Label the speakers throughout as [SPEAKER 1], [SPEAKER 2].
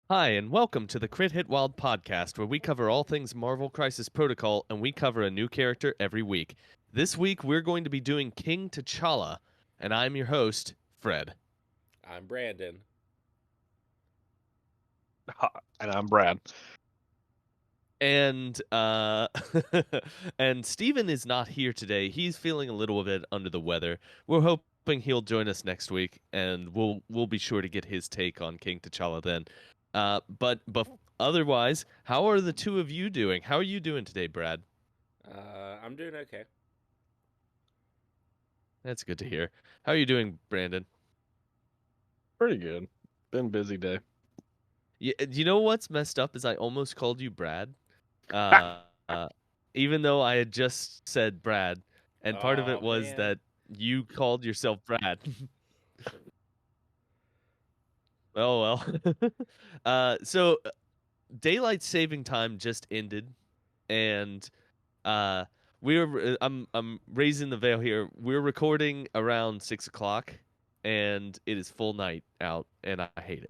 [SPEAKER 1] Hi, and welcome to the Crit Hit Wild podcast, where we cover all things Marvel Crisis Protocol, and we cover a new character every week. This week, we're going to be doing King T'Challa, and I'm your host, Fred.
[SPEAKER 2] I'm Brandon.
[SPEAKER 3] Hi, and I'm Brad.
[SPEAKER 1] And and Steven is not here today. He's feeling a little bit under the weather. We're hoping he'll join us next week, and we'll be sure to get his take on King T'Challa then. But otherwise, how are the two of you doing? How are you doing today, Brad?
[SPEAKER 2] I'm doing okay.
[SPEAKER 1] That's good to hear. How are you doing, Brandon?
[SPEAKER 3] Pretty good. Been a busy day.
[SPEAKER 1] You know what's messed up is I almost called you Brad, uh, uh, even though I had just said Brad, and part of it
[SPEAKER 2] Oh
[SPEAKER 1] was
[SPEAKER 2] man.
[SPEAKER 1] that you called yourself Brad. Oh well. So daylight saving time just ended, and uh, I'm raising the veil here. We're recording around 6 o'clock, and it is full night out, and I hate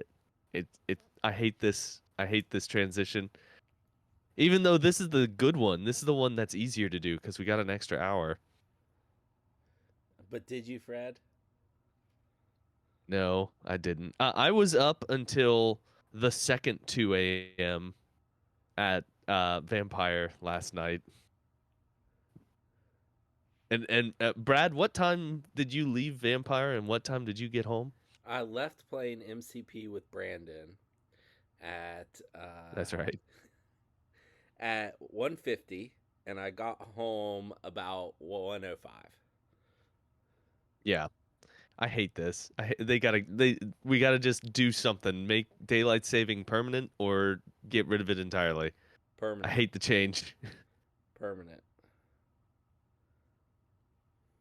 [SPEAKER 1] it. I hate this. I hate this transition. Even though this is the good one, this is the one that's easier to do because we got an extra hour.
[SPEAKER 2] But did you, Fred?
[SPEAKER 1] No, I didn't. I was up until the second 2 a.m. at Vampire last night. And Brad, what time did you leave Vampire, and what time did you get home?
[SPEAKER 2] I left playing MCP with Brandon at
[SPEAKER 1] That's right.
[SPEAKER 2] at 1:50, and I got home about 1:05.
[SPEAKER 1] Yeah, I hate this. We gotta just do something. Make daylight saving permanent or get rid of it entirely. I
[SPEAKER 2] Permanent.
[SPEAKER 1] hate the change.
[SPEAKER 2] Permanent.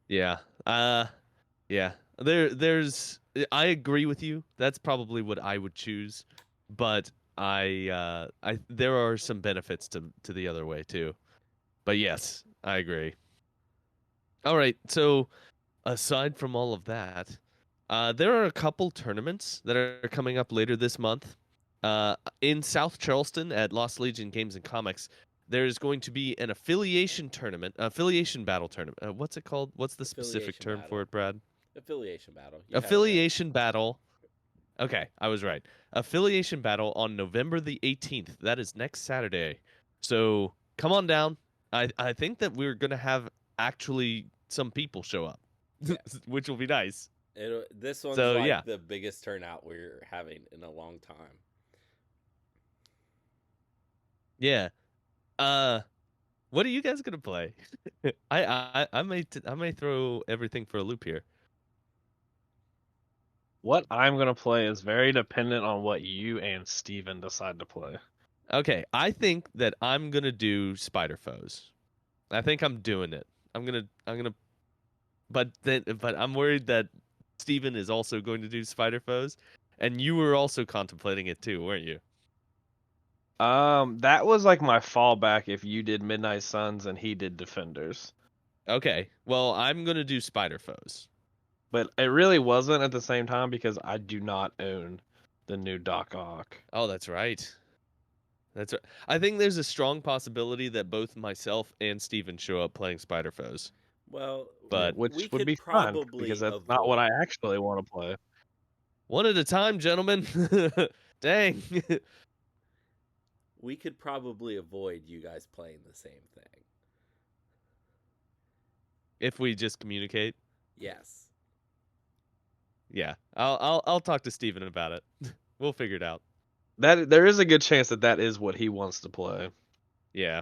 [SPEAKER 1] Yeah. Uh yeah. There's I agree with you. That's probably what I would choose, but I there are some benefits to the other way too. But yes, I agree. All right. So, aside from all of that, there are a couple tournaments that are coming up later this month. In South Charleston at Lost Legion Games and Comics, there's going to be an affiliation tournament, affiliation battle tournament. What's it called? What's the specific
[SPEAKER 2] Affiliation
[SPEAKER 1] term for
[SPEAKER 2] battle.
[SPEAKER 1] it, Brad?
[SPEAKER 2] Affiliation battle. You had it right.
[SPEAKER 1] Affiliation battle. Okay, I was right. Affiliation battle on November the 18th. That is next Saturday. So come on down. I think that we're gonna have actually some people show up,
[SPEAKER 2] Yeah.
[SPEAKER 1] which will be nice.
[SPEAKER 2] This one's
[SPEAKER 1] So yeah,
[SPEAKER 2] like the biggest turnout we're having in a long time.
[SPEAKER 1] yeah. Uh, what are you guys gonna play? I may throw everything for a loop here.
[SPEAKER 3] What I'm going to play is very dependent on what you and Steven decide to play.
[SPEAKER 1] Okay, I think that I'm gonna do Spider Foes. I think I'm doing it. I'm gonna but I'm worried that Steven is also going to do Spider Foes, and you were also contemplating it too, weren't you?
[SPEAKER 3] That was like my fallback if you did Midnight Suns and he did Defenders.
[SPEAKER 1] Okay, well I'm gonna do Spider Foes.
[SPEAKER 3] But it really wasn't at the same time because I do not own the new Doc Ock.
[SPEAKER 1] Oh, that's right. That's right. I think there's a strong possibility that both myself and Steven show up playing Spider Foes.
[SPEAKER 2] Well,
[SPEAKER 3] Yeah,
[SPEAKER 1] But
[SPEAKER 2] we
[SPEAKER 3] which would
[SPEAKER 2] could
[SPEAKER 3] be fun
[SPEAKER 2] probably
[SPEAKER 3] because that's not what
[SPEAKER 2] avoid.
[SPEAKER 3] I actually want to play.
[SPEAKER 1] one at a time, gentlemen. Dang.
[SPEAKER 2] We could probably avoid you guys playing the same thing.
[SPEAKER 1] If we just communicate.
[SPEAKER 2] Yes.
[SPEAKER 1] Yeah. I'll talk to Steven about it. We'll figure it out.
[SPEAKER 3] That there is a good chance that that is what he wants to play,
[SPEAKER 1] Yeah.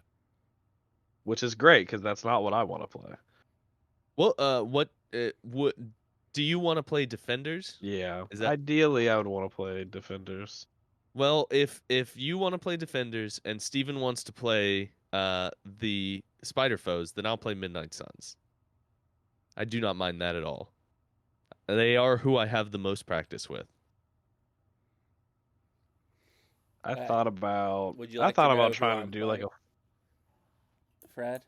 [SPEAKER 3] which is great because that's not what I want to play.
[SPEAKER 1] Well, what do you want to play Defenders?
[SPEAKER 3] Yeah,
[SPEAKER 1] Is that
[SPEAKER 3] ideally I would want to play Defenders.
[SPEAKER 1] well? If you want to play Defenders and Steven wants to play the Spider Foes, then I'll play Midnight Suns. I do not mind that at all. They are who I have the most practice with.
[SPEAKER 3] I
[SPEAKER 2] Uh,
[SPEAKER 3] thought about
[SPEAKER 2] would you
[SPEAKER 3] I
[SPEAKER 2] like to
[SPEAKER 3] thought about
[SPEAKER 2] know who
[SPEAKER 3] trying to
[SPEAKER 2] I'm
[SPEAKER 3] do like
[SPEAKER 2] playing,
[SPEAKER 3] a.
[SPEAKER 2] Fred?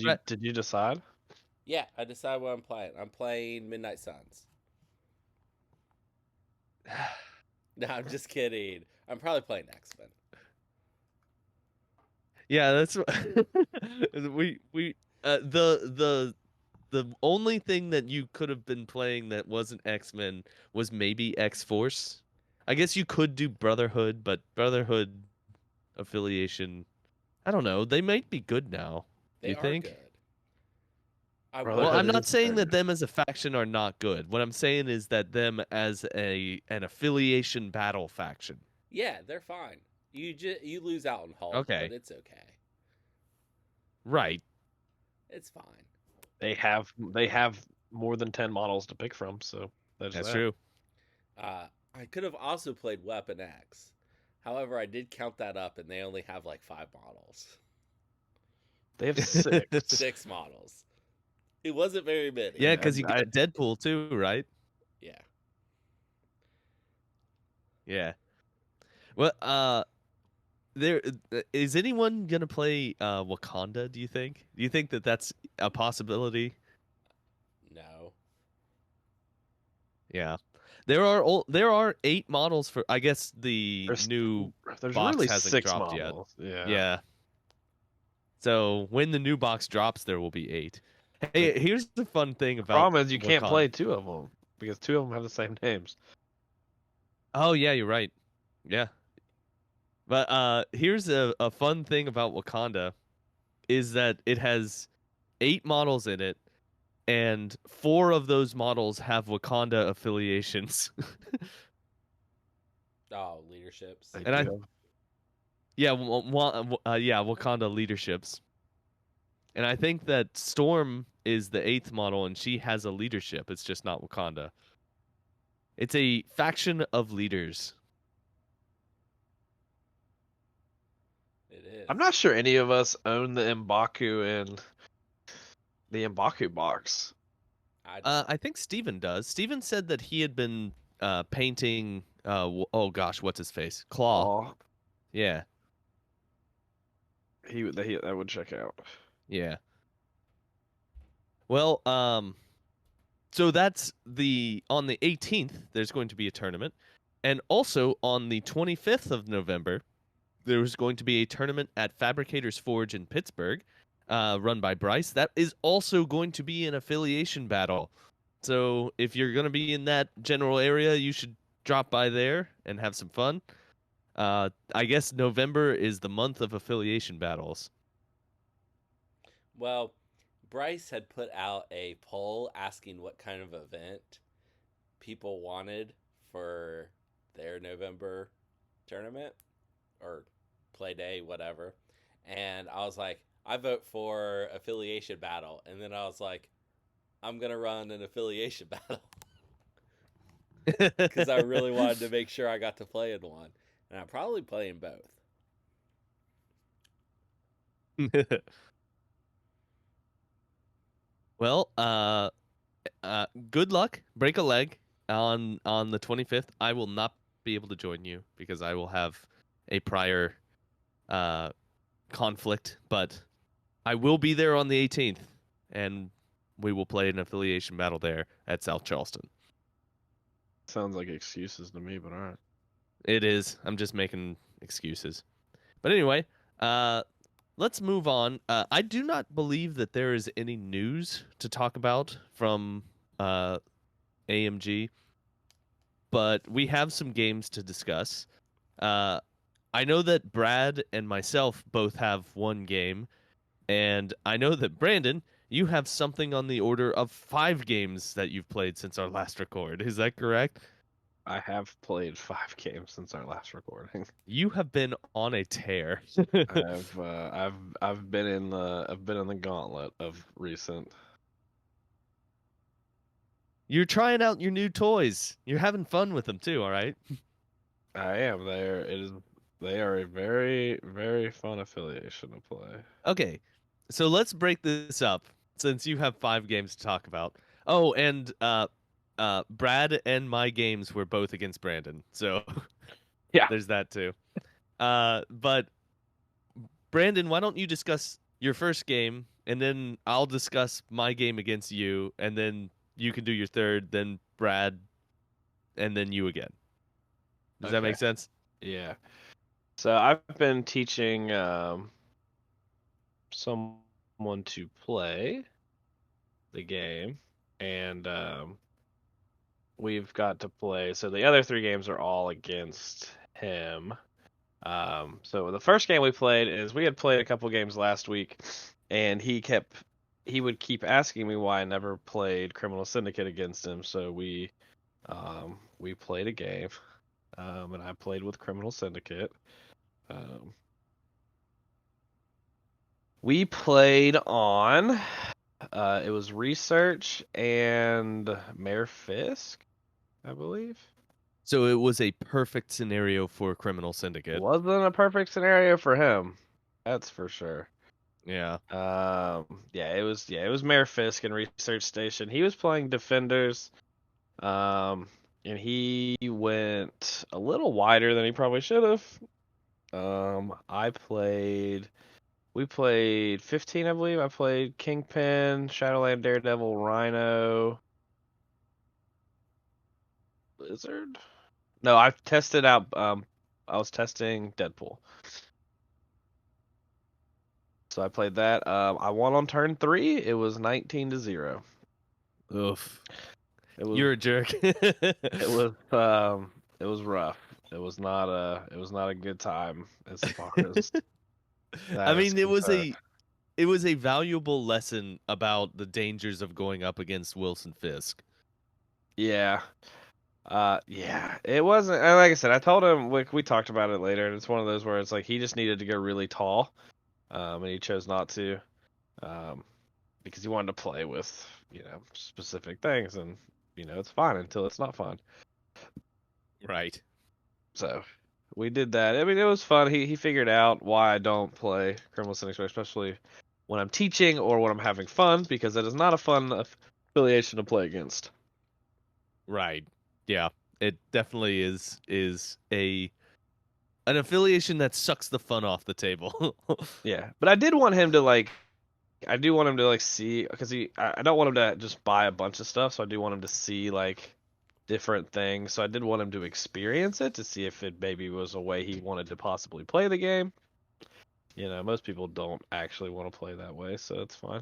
[SPEAKER 1] Right.
[SPEAKER 3] Did you decide?
[SPEAKER 2] Yeah, I decided what I'm playing. I'm playing Midnight Suns. No, I'm just kidding. I'm probably playing X-Men.
[SPEAKER 1] Yeah, that's we the only thing that you could have been playing that wasn't X-Men was maybe X-Force. I guess you could do Brotherhood, but Brotherhood affiliation, I don't know. They might be good now. Do
[SPEAKER 2] They
[SPEAKER 1] you
[SPEAKER 2] are
[SPEAKER 1] think?
[SPEAKER 2] good. I
[SPEAKER 1] Well,
[SPEAKER 3] Brotherhood
[SPEAKER 1] I'm
[SPEAKER 2] would.
[SPEAKER 1] not
[SPEAKER 3] is
[SPEAKER 1] saying that
[SPEAKER 3] good.
[SPEAKER 1] them as a faction are not good. What I'm saying is that them as an affiliation battle faction.
[SPEAKER 2] Yeah, they're fine. You lose out on Hulk, but
[SPEAKER 1] Okay.
[SPEAKER 2] it's okay.
[SPEAKER 1] Right.
[SPEAKER 2] It's fine.
[SPEAKER 3] They have more than 10 models to pick from, so there's
[SPEAKER 1] That's
[SPEAKER 3] that.
[SPEAKER 1] true.
[SPEAKER 2] I could have also played Weapon X. However, I did count that up, and they only have like 5 models,
[SPEAKER 3] They have 6.
[SPEAKER 2] 6 models. It wasn't very many.
[SPEAKER 1] Yeah,
[SPEAKER 3] Yeah,
[SPEAKER 1] because you got Deadpool too, right?
[SPEAKER 2] Yeah.
[SPEAKER 1] Yeah. Well, there is anyone gonna play Wakanda? Do you think? Do you think that that's a possibility?
[SPEAKER 2] No.
[SPEAKER 1] Yeah. There are 8 models for. I guess the
[SPEAKER 3] there's
[SPEAKER 1] new
[SPEAKER 3] there's
[SPEAKER 1] box
[SPEAKER 3] really
[SPEAKER 1] hasn't
[SPEAKER 3] 6
[SPEAKER 1] dropped yet.
[SPEAKER 3] models. Yeah.
[SPEAKER 1] Yeah. So when the new box drops, there will be 8. Hey, here's the fun thing
[SPEAKER 3] The
[SPEAKER 1] about
[SPEAKER 3] problem is you can't
[SPEAKER 1] Wakanda.
[SPEAKER 3] play 2 of them because 2 of them have the same names.
[SPEAKER 1] Oh yeah, you're right. Yeah. But here's a fun thing about Wakanda is that it has 8 models in it, and 4 of those models have Wakanda affiliations.
[SPEAKER 2] Oh, leaderships.
[SPEAKER 3] They
[SPEAKER 1] And I
[SPEAKER 3] do have
[SPEAKER 1] yeah, yeah, Wakanda leaderships. And I think that Storm is the 8th model and she has a leadership. It's just not Wakanda. It's a faction of leaders.
[SPEAKER 2] It is.
[SPEAKER 3] I'm not sure any of us own the M'Baku and the M'Baku box.
[SPEAKER 2] I don't.
[SPEAKER 1] I think Steven does. Steven said that he had been painting oh gosh, what's his face? Claw.
[SPEAKER 3] Law.
[SPEAKER 1] Yeah.
[SPEAKER 3] That would check out.
[SPEAKER 1] Yeah. Well, so that's on the 18th there's going to be a tournament, and also on the 25th of November there's going to be a tournament at Fabricators Forge in Pittsburgh, run by Bryce. That is also going to be an affiliation battle. So if you're going to be in that general area, you should drop by there and have some fun. I guess November is the month of affiliation battles.
[SPEAKER 2] Well, Bryce had put out a poll asking what kind of event people wanted for their November tournament or play day, whatever. And I was like, I vote for affiliation battle. And then I was like, I'm going to run an affiliation battle because I really wanted to make sure I got to play in one. And I'm probably playing both.
[SPEAKER 1] Well, good luck. Break a leg on the 25th. I will not be able to join you because I will have a prior uh conflict, but I will be there on the 18th, and we will play an affiliation battle there at South Charleston.
[SPEAKER 3] Sounds like excuses to me, but all right.
[SPEAKER 1] It is. I'm just making excuses. But anyway, let's move on. I do not believe that there is any news to talk about from AMG, but we have some games to discuss. I know that Brad and myself both have one game, and I know that Brandon, you have something on the order of 5 games that you've played since our last record. Is that correct?
[SPEAKER 3] I have played 5 games since our last recording.
[SPEAKER 1] You have been on a tear.
[SPEAKER 3] I've been in the gauntlet of recent.
[SPEAKER 1] You're trying out your new toys. You're having fun with them too, all right?
[SPEAKER 3] I am there. They are a very, very fun affiliation to play.
[SPEAKER 1] Okay. So let's break this up since you have 5 games to talk about. Oh, and Brad and my games were both against Brandon. So
[SPEAKER 3] Yeah.
[SPEAKER 1] there's that too. But Brandon, why don't you discuss your first game, and then I'll discuss my game against you, and then you can do your third, then Brad, and then you again. Does that
[SPEAKER 3] Okay.
[SPEAKER 1] make sense?
[SPEAKER 3] Yeah. So I've been teaching someone to play the game, and we've got to play. So the other 3 games are all against him. So the first game we played is we had played a couple games last week, and he would keep asking me why I never played Criminal Syndicate against him. So we played a game, and I played with Criminal Syndicate. Um, we played on it was Research and Mayor Fisk, I believe.
[SPEAKER 1] So it was a perfect scenario for Criminal Syndicate.
[SPEAKER 3] Wasn't a perfect scenario for him, that's for sure.
[SPEAKER 1] Yeah.
[SPEAKER 3] Yeah, it was Mayor Fisk and Research Station. He was playing Defenders, and he went a little wider than he probably should have. We played 15, I believe. I played Kingpin, Shadowland Daredevil, Rhino, Lizard. No, I've tested out. I was testing Deadpool, so I played that. I won on turn 3. It was 19-0.
[SPEAKER 1] Oof.
[SPEAKER 3] It was
[SPEAKER 1] You're a jerk.
[SPEAKER 3] it was it was rough. It was not a good time as far as
[SPEAKER 1] I
[SPEAKER 3] that is
[SPEAKER 1] mean, it was
[SPEAKER 3] concerned.
[SPEAKER 1] a valuable lesson about the dangers of going up against Wilson Fisk.
[SPEAKER 3] Yeah. Yeah, it wasn't. And like I said, I told him we talked about it later, and it's one of those where it's like he just needed to go really tall, and he chose not to, um, because he wanted to play with specific things, and it's fine until it's not fun.
[SPEAKER 1] Right.
[SPEAKER 3] So we did that. I mean, it was fun. He figured out why I don't play Criminal Syndicate, especially when I'm teaching or when I'm having fun, because it is not a fun affiliation to play against.
[SPEAKER 1] Right. Yeah. It definitely is an affiliation that sucks the fun off the table.
[SPEAKER 3] Yeah, but I did want him to like. I do want him to like see because I don't want him to just buy a bunch of stuff, so I do want him to see like different things. So I did want him to experience it to see if it maybe was a way he wanted to possibly play the game. Most people don't actually want to play that way, so it's fine.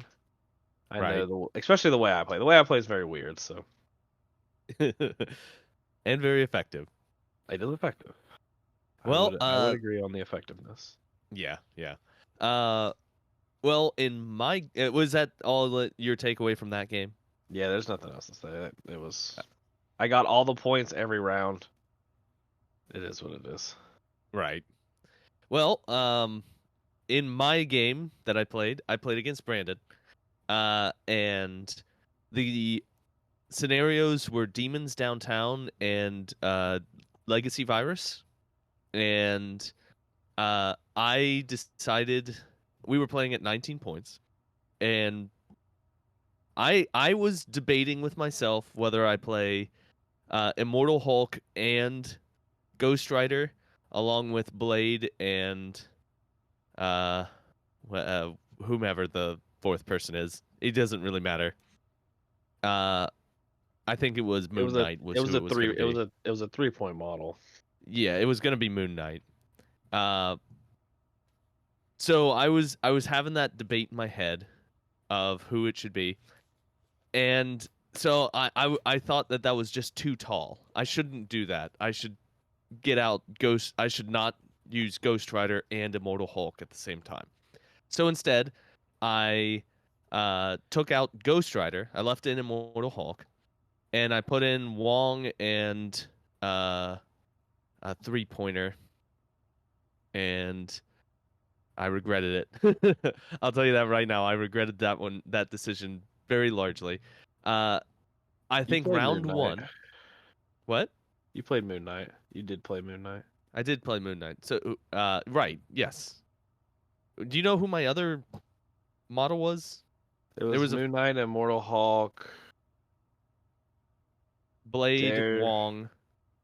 [SPEAKER 3] I know
[SPEAKER 1] Right.
[SPEAKER 3] especially the way I play. The way I play is very weird, so
[SPEAKER 1] And very effective.
[SPEAKER 3] it is effective.
[SPEAKER 1] Well,
[SPEAKER 3] I would agree on the effectiveness.
[SPEAKER 1] yeah, yeah. Uh well, in my was that all your takeaway from that game?
[SPEAKER 3] Yeah, there's nothing else to say. It was I got all the points every round. It is what it is.
[SPEAKER 1] Right. Well, in my game that I played against Brandon. And the scenarios were demons downtown and legacy virus. And I decided we were playing at 19 points, and I was debating with myself whether I play Immortal Hulk and Ghost Rider along with Blade and uh, uh whomever the fourth person is. It doesn't really matter. Uh, I think it was
[SPEAKER 3] It
[SPEAKER 1] Moon
[SPEAKER 3] was a
[SPEAKER 1] Knight was who it was going to be.
[SPEAKER 3] it was a 3-point model.
[SPEAKER 1] Yeah, it was going to be Moon Knight. Uh, so I was having that debate in my head of who it should be, and so I thought that was just too tall. I shouldn't do that. I should get out Ghost. I should not use Ghost Rider and Immortal Hulk at the same time. So instead, I took out Ghost Rider. I left in Immortal Hulk, and I put in Wong and a 3-pointer, and I regretted it. I'll tell you that right now. I regretted that decision very largely. Uh, I
[SPEAKER 3] You
[SPEAKER 1] think
[SPEAKER 3] played
[SPEAKER 1] round
[SPEAKER 3] Moon Knight.
[SPEAKER 1] one. What?
[SPEAKER 3] You played Moon Knight. You did play Moon Knight.
[SPEAKER 1] I did play Moon Knight. So, right, yes. Do you know who my other model was?
[SPEAKER 3] It
[SPEAKER 1] There
[SPEAKER 3] was
[SPEAKER 1] was a
[SPEAKER 3] Moon Knight, Immortal Hulk,
[SPEAKER 1] Blade,
[SPEAKER 3] Dare,
[SPEAKER 1] Wong,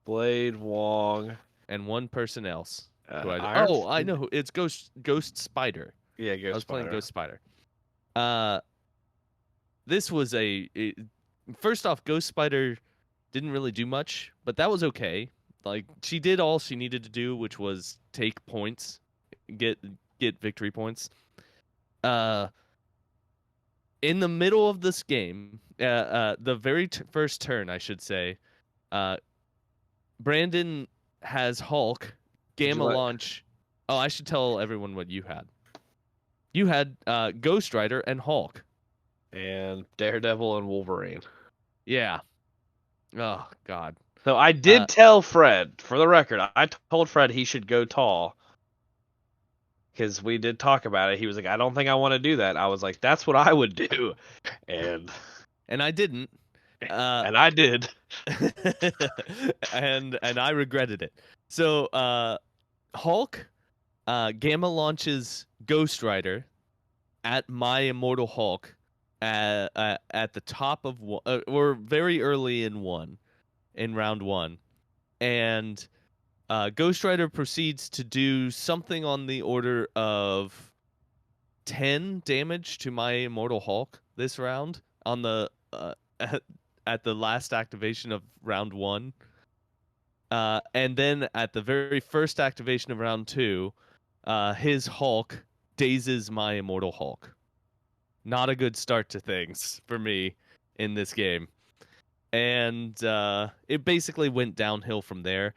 [SPEAKER 3] Blade, Wong,
[SPEAKER 1] and one person else.
[SPEAKER 3] Iron.
[SPEAKER 1] Oh, I know who. It's Ghost Spider.
[SPEAKER 3] Yeah,
[SPEAKER 1] I
[SPEAKER 3] Ghost
[SPEAKER 1] was playing
[SPEAKER 3] Spider.
[SPEAKER 1] Ghost Spider. Uh, this was first off, Ghost Spider didn't really do much, but that was okay. Like she did all she needed to do, which was take points, get get victory points. Uh, in the middle of this game, the very first turn, I should say, uh, Brandon has Hulk,
[SPEAKER 3] Would you
[SPEAKER 1] Gamma
[SPEAKER 3] like?
[SPEAKER 1] Launch. Oh, I should tell everyone what you had. You had Ghost Rider and Hulk.
[SPEAKER 3] And Daredevil and Wolverine.
[SPEAKER 1] Yeah. Oh God.
[SPEAKER 3] So I
[SPEAKER 1] Uh,
[SPEAKER 3] did tell Fred, for the record, I told Fred he should go tall because we did talk about it. He was like, I don't think I want to do that. I was like, that's what I would do, and
[SPEAKER 1] and I didn't. Uh,
[SPEAKER 3] and I did.
[SPEAKER 1] and I regretted it. So Hulk, Gamma launches Ghost Rider at my Immortal Hulk at the top of one, or very early in round one, and Ghost Rider proceeds to do something on the order of 10 damage to my Immortal Hulk this round on the at the last activation of round one. And then at the very first activation of round two, his Hulk dazes my Immortal Hulk. Not a good start to things for me in this game. And it basically went downhill from there.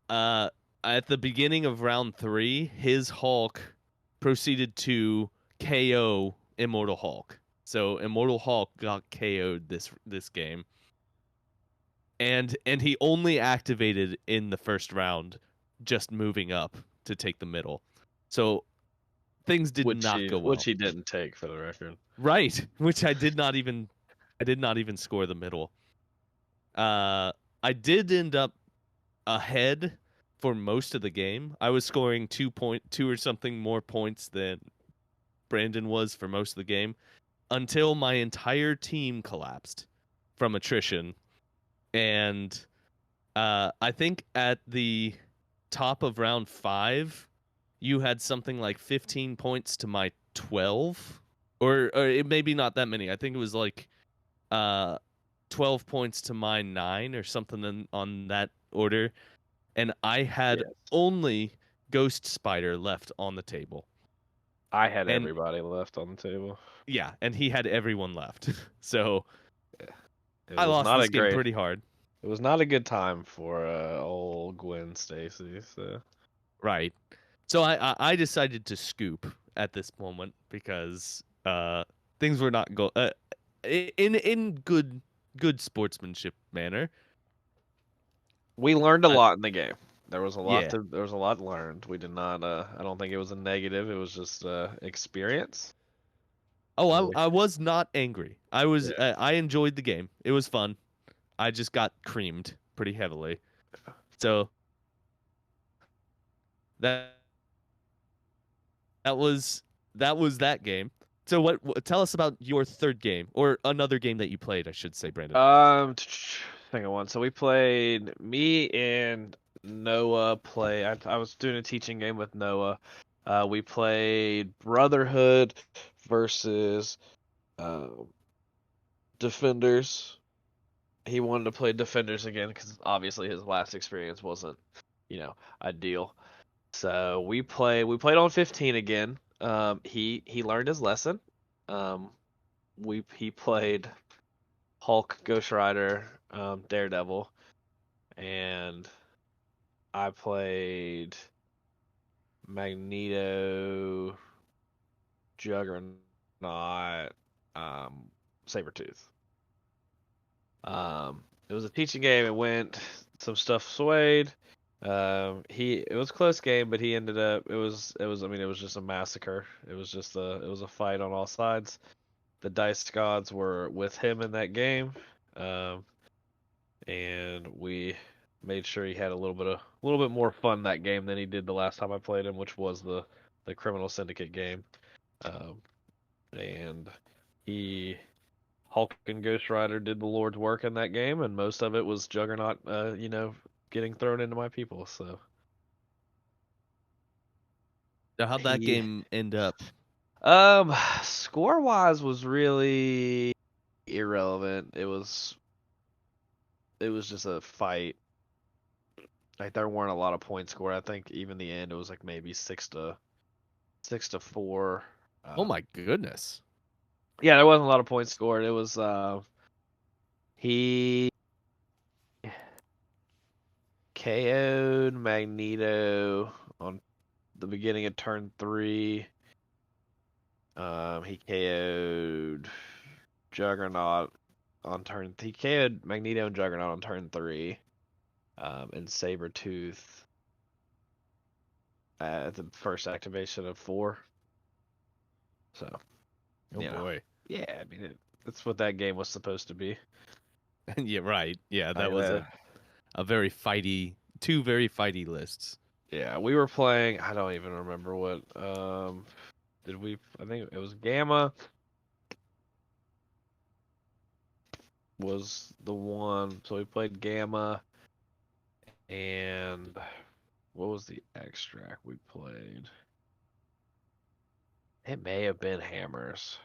[SPEAKER 1] At the beginning of round three, his Hulk proceeded to KO Immortal Hulk. So Immortal Hulk got KO'd this game. And he only activated in the first round, just moving up to take the middle. So things did not go
[SPEAKER 3] Which
[SPEAKER 1] well.
[SPEAKER 3] he didn't take, for the record.
[SPEAKER 1] Right, which I did not even score the middle. I did end up ahead for most of the game. I was scoring 2 or something more points than Brandon was for most of the game until my entire team collapsed from attrition. And I think at the top of round 5, you had something like 15 points to my 12, or it maybe not that many. I think it was like 12 points to my 9 or something on that order. And I had
[SPEAKER 3] Yes.
[SPEAKER 1] only Ghost Spider left on the table.
[SPEAKER 3] I had
[SPEAKER 1] And
[SPEAKER 3] everybody left on the table.
[SPEAKER 1] yeah, and he had everyone left. So
[SPEAKER 3] It
[SPEAKER 1] I
[SPEAKER 3] was
[SPEAKER 1] lost
[SPEAKER 3] not
[SPEAKER 1] this
[SPEAKER 3] a
[SPEAKER 1] game
[SPEAKER 3] great.
[SPEAKER 1] pretty hard.
[SPEAKER 3] It was not a good time for old Gwen Stacy. So
[SPEAKER 1] Right. So I decided to scoop at this moment because things were not go in good sportsmanship manner.
[SPEAKER 3] we learned a
[SPEAKER 1] I,
[SPEAKER 3] lot in the game.
[SPEAKER 1] yeah.
[SPEAKER 3] There was a lot learned. We did not. I don't think it was a negative. It was just experience.
[SPEAKER 1] Oh,
[SPEAKER 3] And we,
[SPEAKER 1] I was not angry. I enjoyed the game. It was fun. I just got creamed pretty heavily. So that that was that game. So tell us about your third game or another game that you played, I should say, Brandon.
[SPEAKER 3] Hang on one. So we played me and Noah play. I was doing a teaching game with Noah. We played Brotherhood versus uh, Defenders. He wanted to play Defenders again because obviously his last experience wasn't, ideal. So we played on 15 again. He learned his lesson. Um, he played Hulk, Ghost Rider, Daredevil, and I played Magneto, Juggernaut, Sabretooth. It was a teaching game. It went, some stuff swayed. It was a close game, but he ended up. I mean, it was just a massacre. It was a fight on all sides. The dice gods were with him in that game, um, and we made sure he had a little bit more fun that game than he did the last time I played him, which was the Criminal Syndicate game. Um, and he Hulk and Ghost Rider did the Lord's work in that game, and most of it was Juggernaut, getting thrown into my people. So
[SPEAKER 1] Now, how'd that
[SPEAKER 3] he,
[SPEAKER 1] game end up?
[SPEAKER 3] um, score wise was really irrelevant. It was just a fight. Like there weren't a lot of points scored. I think even the end it was like maybe 6-4.
[SPEAKER 1] Oh my goodness.
[SPEAKER 3] Yeah, there wasn't a lot of points scored. It was he KO'd Magneto on the beginning of turn 3. He KO'd Juggernaut on turn. He KO'd Magneto and Juggernaut on turn 3. And Sabretooth at the first activation of 4. So,
[SPEAKER 1] Oh boy.
[SPEAKER 3] yeah, I mean that's what that game was supposed to be.
[SPEAKER 1] Yeah, right. Yeah, that
[SPEAKER 3] Like
[SPEAKER 1] was
[SPEAKER 3] that.
[SPEAKER 1] a very fighty, two very fighty lists.
[SPEAKER 3] Yeah, we were playing. I don't even remember what. Did we? I think it was Gamma was the one. So we played Gamma, and what was the extract we played? It may have been Hammers.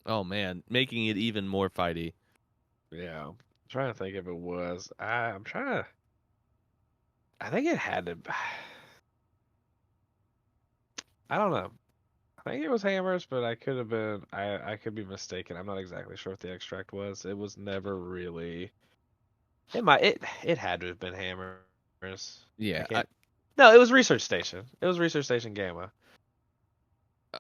[SPEAKER 1] Oh man, making it even more fighty.
[SPEAKER 3] Yeah, I'm trying to think if it was. I'm trying to. I think it had to. I don't know. I think it was Hammers, but I could have been. I could be mistaken. I'm not exactly sure what the extract was. It was never really. It might. It had to have been Hammers. I
[SPEAKER 1] Yeah.
[SPEAKER 3] can't. No, it was Research Station. It was Research Station Gamma.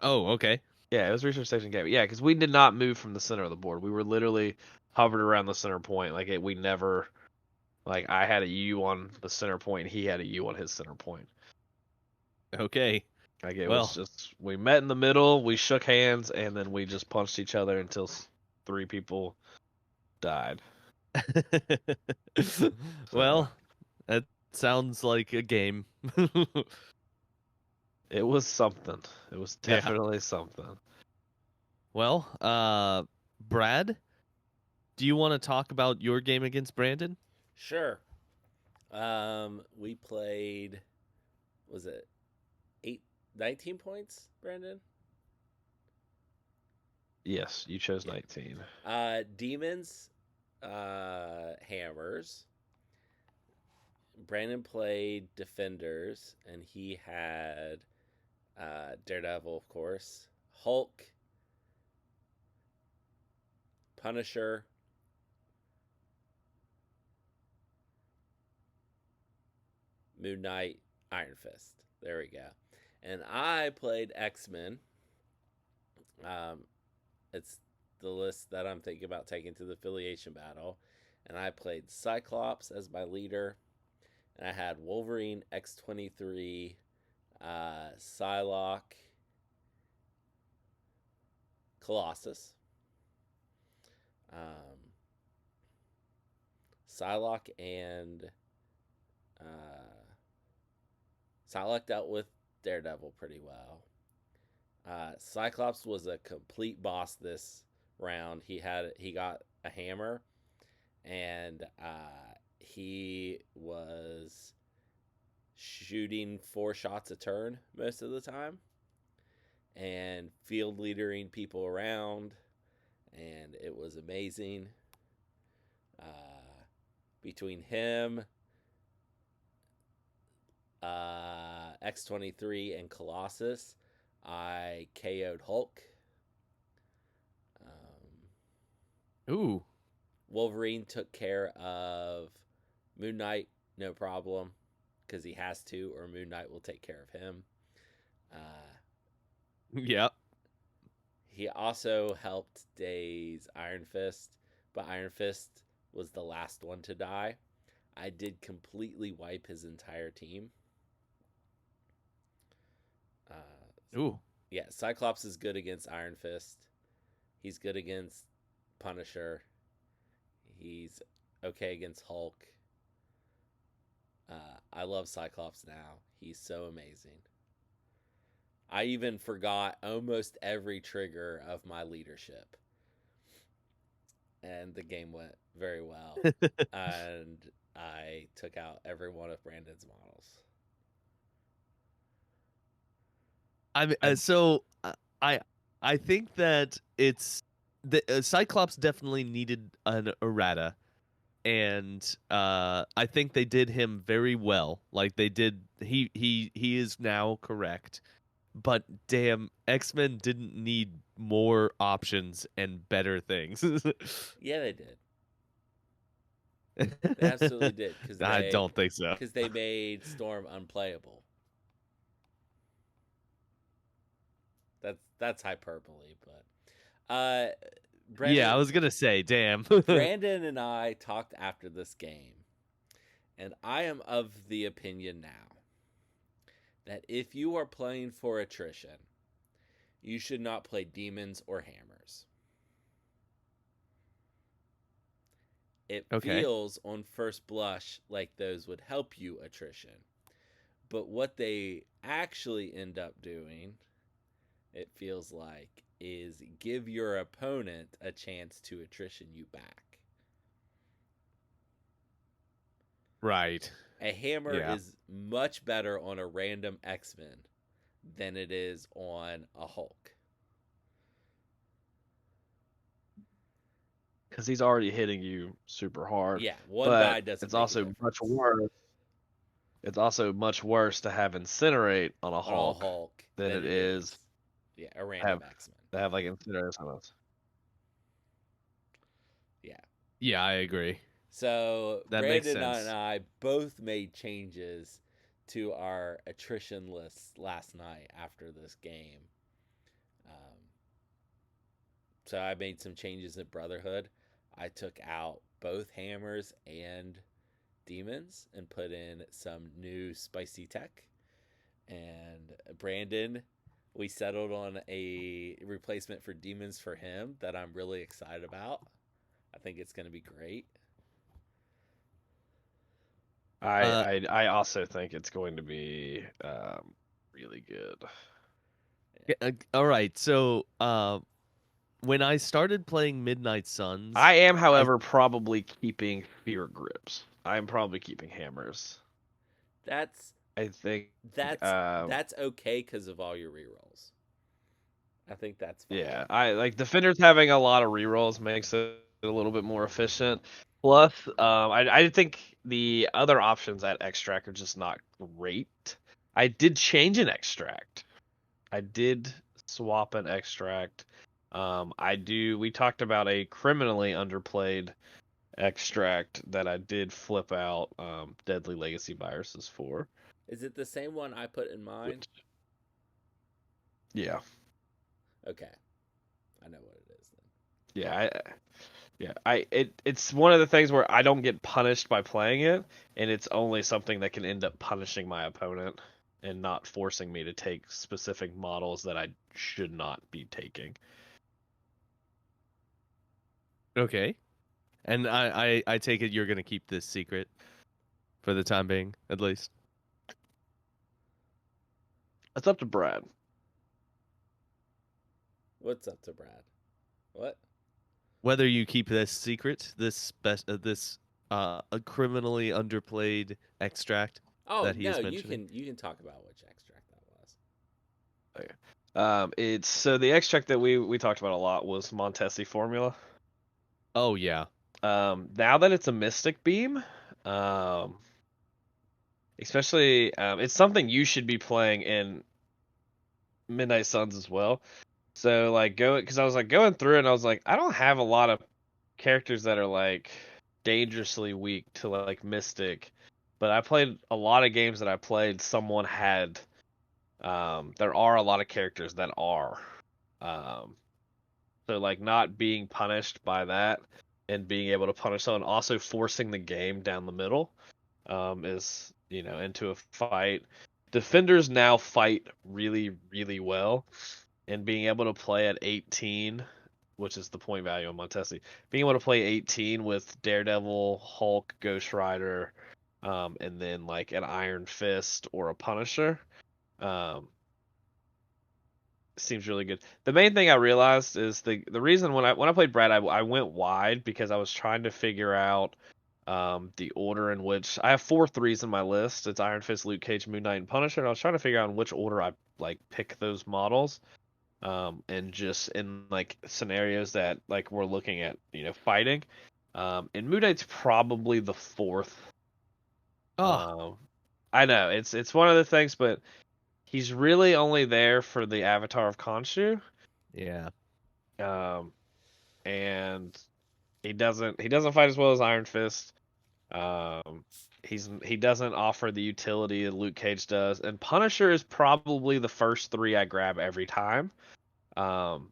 [SPEAKER 1] Oh, okay.
[SPEAKER 3] Yeah, it was Research Station Gamma. Yeah, because we did not move from the center of the board. We were literally hovered around the center point. Like we never. Like I had a U on the center point. He had a U on his center point.
[SPEAKER 1] Okay.
[SPEAKER 3] Like it was
[SPEAKER 1] Well,
[SPEAKER 3] just we met in the middle. We shook hands and then we just punched each other until 3 people died. So
[SPEAKER 1] well, that sounds like a game.
[SPEAKER 3] it was something. It was
[SPEAKER 1] Yeah.
[SPEAKER 3] definitely something.
[SPEAKER 1] Well, Brad, do you want to talk about your game against Brandon?
[SPEAKER 2] Sure. We played. Was it 19 points, Brandon?
[SPEAKER 3] Yes, you chose
[SPEAKER 2] Yeah.
[SPEAKER 3] 19.
[SPEAKER 2] Demons, hammers. Brandon played defenders, and he had Daredevil, of course, Hulk, Punisher, Moon Knight, Iron Fist. There we go. And I played X-Men. Um, it's the list that I'm thinking about taking to the affiliation battle. And I played Cyclops as my leader. And I had Wolverine, X-23, Psylocke, Colossus. Um, Psylocke and Psylocke dealt with Daredevil pretty well. Cyclops was a complete boss this round. He got a hammer, and he was shooting 4 shots a turn most of the time, and field leadering people around, and it was amazing. Between him, X-23, and Colossus, I KO'd Hulk.
[SPEAKER 1] Ooh.
[SPEAKER 2] Wolverine took care of Moon Knight, no problem, because he has to, or Moon Knight will take care of him.
[SPEAKER 1] Yep.
[SPEAKER 2] He also helped Daze Iron Fist, but Iron Fist was the last one to die. I did completely wipe his entire team.
[SPEAKER 1] Ooh.
[SPEAKER 2] Yeah, Cyclops is good against Iron Fist. He's good against Punisher. He's okay against Hulk. I love Cyclops now. He's so amazing. I even forgot almost every trigger of my leadership. And the game went very well. And I took out every one of Brandon's models.
[SPEAKER 1] So I I think that it's the Cyclops definitely needed an errata, and I think they did him very well. Like they did, he is now correct. But damn, X-Men didn't need more options and better things.
[SPEAKER 2] Yeah, they did. They absolutely did
[SPEAKER 1] I don't think so.
[SPEAKER 2] because they made Storm unplayable. That's hyperbole, but
[SPEAKER 1] Yeah, I
[SPEAKER 2] Brandon
[SPEAKER 1] was gonna say, damn.
[SPEAKER 2] Brandon and I talked after this game, and I am of the opinion now that if you are playing for attrition, you should not play demons or hammers. It
[SPEAKER 1] Okay.
[SPEAKER 2] feels on first blush like those would help you attrition. But what they actually end up doing, it feels like, is give your opponent a chance to attrition you back.
[SPEAKER 1] Right.
[SPEAKER 2] A hammer
[SPEAKER 1] Yeah.
[SPEAKER 2] is much better on a random X-Men than it is on a Hulk.
[SPEAKER 3] Because he's already hitting you super hard.
[SPEAKER 2] Yeah, one
[SPEAKER 3] But
[SPEAKER 2] die doesn't
[SPEAKER 3] it's
[SPEAKER 2] make a
[SPEAKER 3] also much
[SPEAKER 2] difference.
[SPEAKER 3] worse. It's also much worse to have incinerate on a
[SPEAKER 2] On a
[SPEAKER 3] Hulk
[SPEAKER 2] Hulk
[SPEAKER 3] than
[SPEAKER 2] than
[SPEAKER 3] it
[SPEAKER 2] it
[SPEAKER 3] is
[SPEAKER 2] is, yeah, a random
[SPEAKER 3] have
[SPEAKER 2] X-Men.
[SPEAKER 3] to have like incinerators on us.
[SPEAKER 2] Yeah.
[SPEAKER 1] Yeah, I agree.
[SPEAKER 2] So
[SPEAKER 1] That makes
[SPEAKER 2] Brandon and
[SPEAKER 1] sense.
[SPEAKER 2] I both made changes to our attrition lists last night after this game. Um, so I made some changes in Brotherhood. I took out both hammers and demons and put in some new spicy tech. And Brandon, we settled on a replacement for demons for him that I'm really excited about. I think it's going to be great.
[SPEAKER 1] Uh,
[SPEAKER 3] I also think it's going to be really good.
[SPEAKER 1] all right. So, when I started playing Midnight
[SPEAKER 3] I
[SPEAKER 1] Suns,
[SPEAKER 3] am,
[SPEAKER 1] I
[SPEAKER 3] however, probably keeping fear grips. I'm probably keeping hammers.
[SPEAKER 2] That's
[SPEAKER 3] I think
[SPEAKER 2] that's that's okay because of all your rerolls. I think that's
[SPEAKER 3] yeah,
[SPEAKER 2] fine.
[SPEAKER 3] I like defenders having a lot of rerolls makes it a little bit more efficient. Plus, I think the other options at extract are just not great. I did change an extract. I did swap an extract. We talked about a criminally underplayed extract that I did flip out deadly legacy viruses for.
[SPEAKER 2] Is it the same one I put in mine?
[SPEAKER 3] Which, yeah,
[SPEAKER 2] Okay, I know what it is then.
[SPEAKER 3] yeah, it's one of the things where I don't get punished by playing it, and it's only something that can end up punishing my opponent and not forcing me to take specific models that I should not be taking.
[SPEAKER 1] okay. And I take it you're gonna keep this secret for the time being, at least.
[SPEAKER 3] It's up to Brad.
[SPEAKER 2] What's up to Brad? What?
[SPEAKER 1] Whether you keep this secret, this a criminally underplayed extract
[SPEAKER 2] Oh
[SPEAKER 1] that he
[SPEAKER 2] no,
[SPEAKER 1] is mentioning.
[SPEAKER 2] you can talk about which extract that was.
[SPEAKER 3] Okay. It's so the extract that we talked about a lot was Montesi formula.
[SPEAKER 1] Oh yeah.
[SPEAKER 3] Now that it's a Mystic Beam, um, especially it's something you should be playing in Midnight Suns as well. So like because I was like going through it and I was like I don't have a lot of characters that are like dangerously weak to like Mystic, but I played a lot of games that I played. Someone had there are a lot of characters that are um, so like not being punished by that and being able to punish someone, also forcing the game down the middle is into a fight. Defenders now fight really really well, and being able to play at 18, which is the point value of Montesi, being able to play 18 with Daredevil, Hulk, Ghost Rider, and then like an Iron Fist or a Punisher, um, seems really good. The main thing I realized is the reason when I played Brad, I went wide because I was trying to figure out the order in which I have 4 3s in my list. It's Iron Fist, Luke Cage, Moon Knight, and Punisher, and I was trying to figure out in which order I like pick those models. And just in like scenarios that like we're looking at fighting, And Moon Knight's probably the fourth.
[SPEAKER 1] Oh,
[SPEAKER 3] I know it's one of the things, but he's really only there for the avatar of Khonshu.
[SPEAKER 1] yeah.
[SPEAKER 3] Um, and he doesn't fight as well as Iron Fist. Um, he doesn't offer the utility that Luke Cage does, and Punisher is probably the first three I grab every time. Um,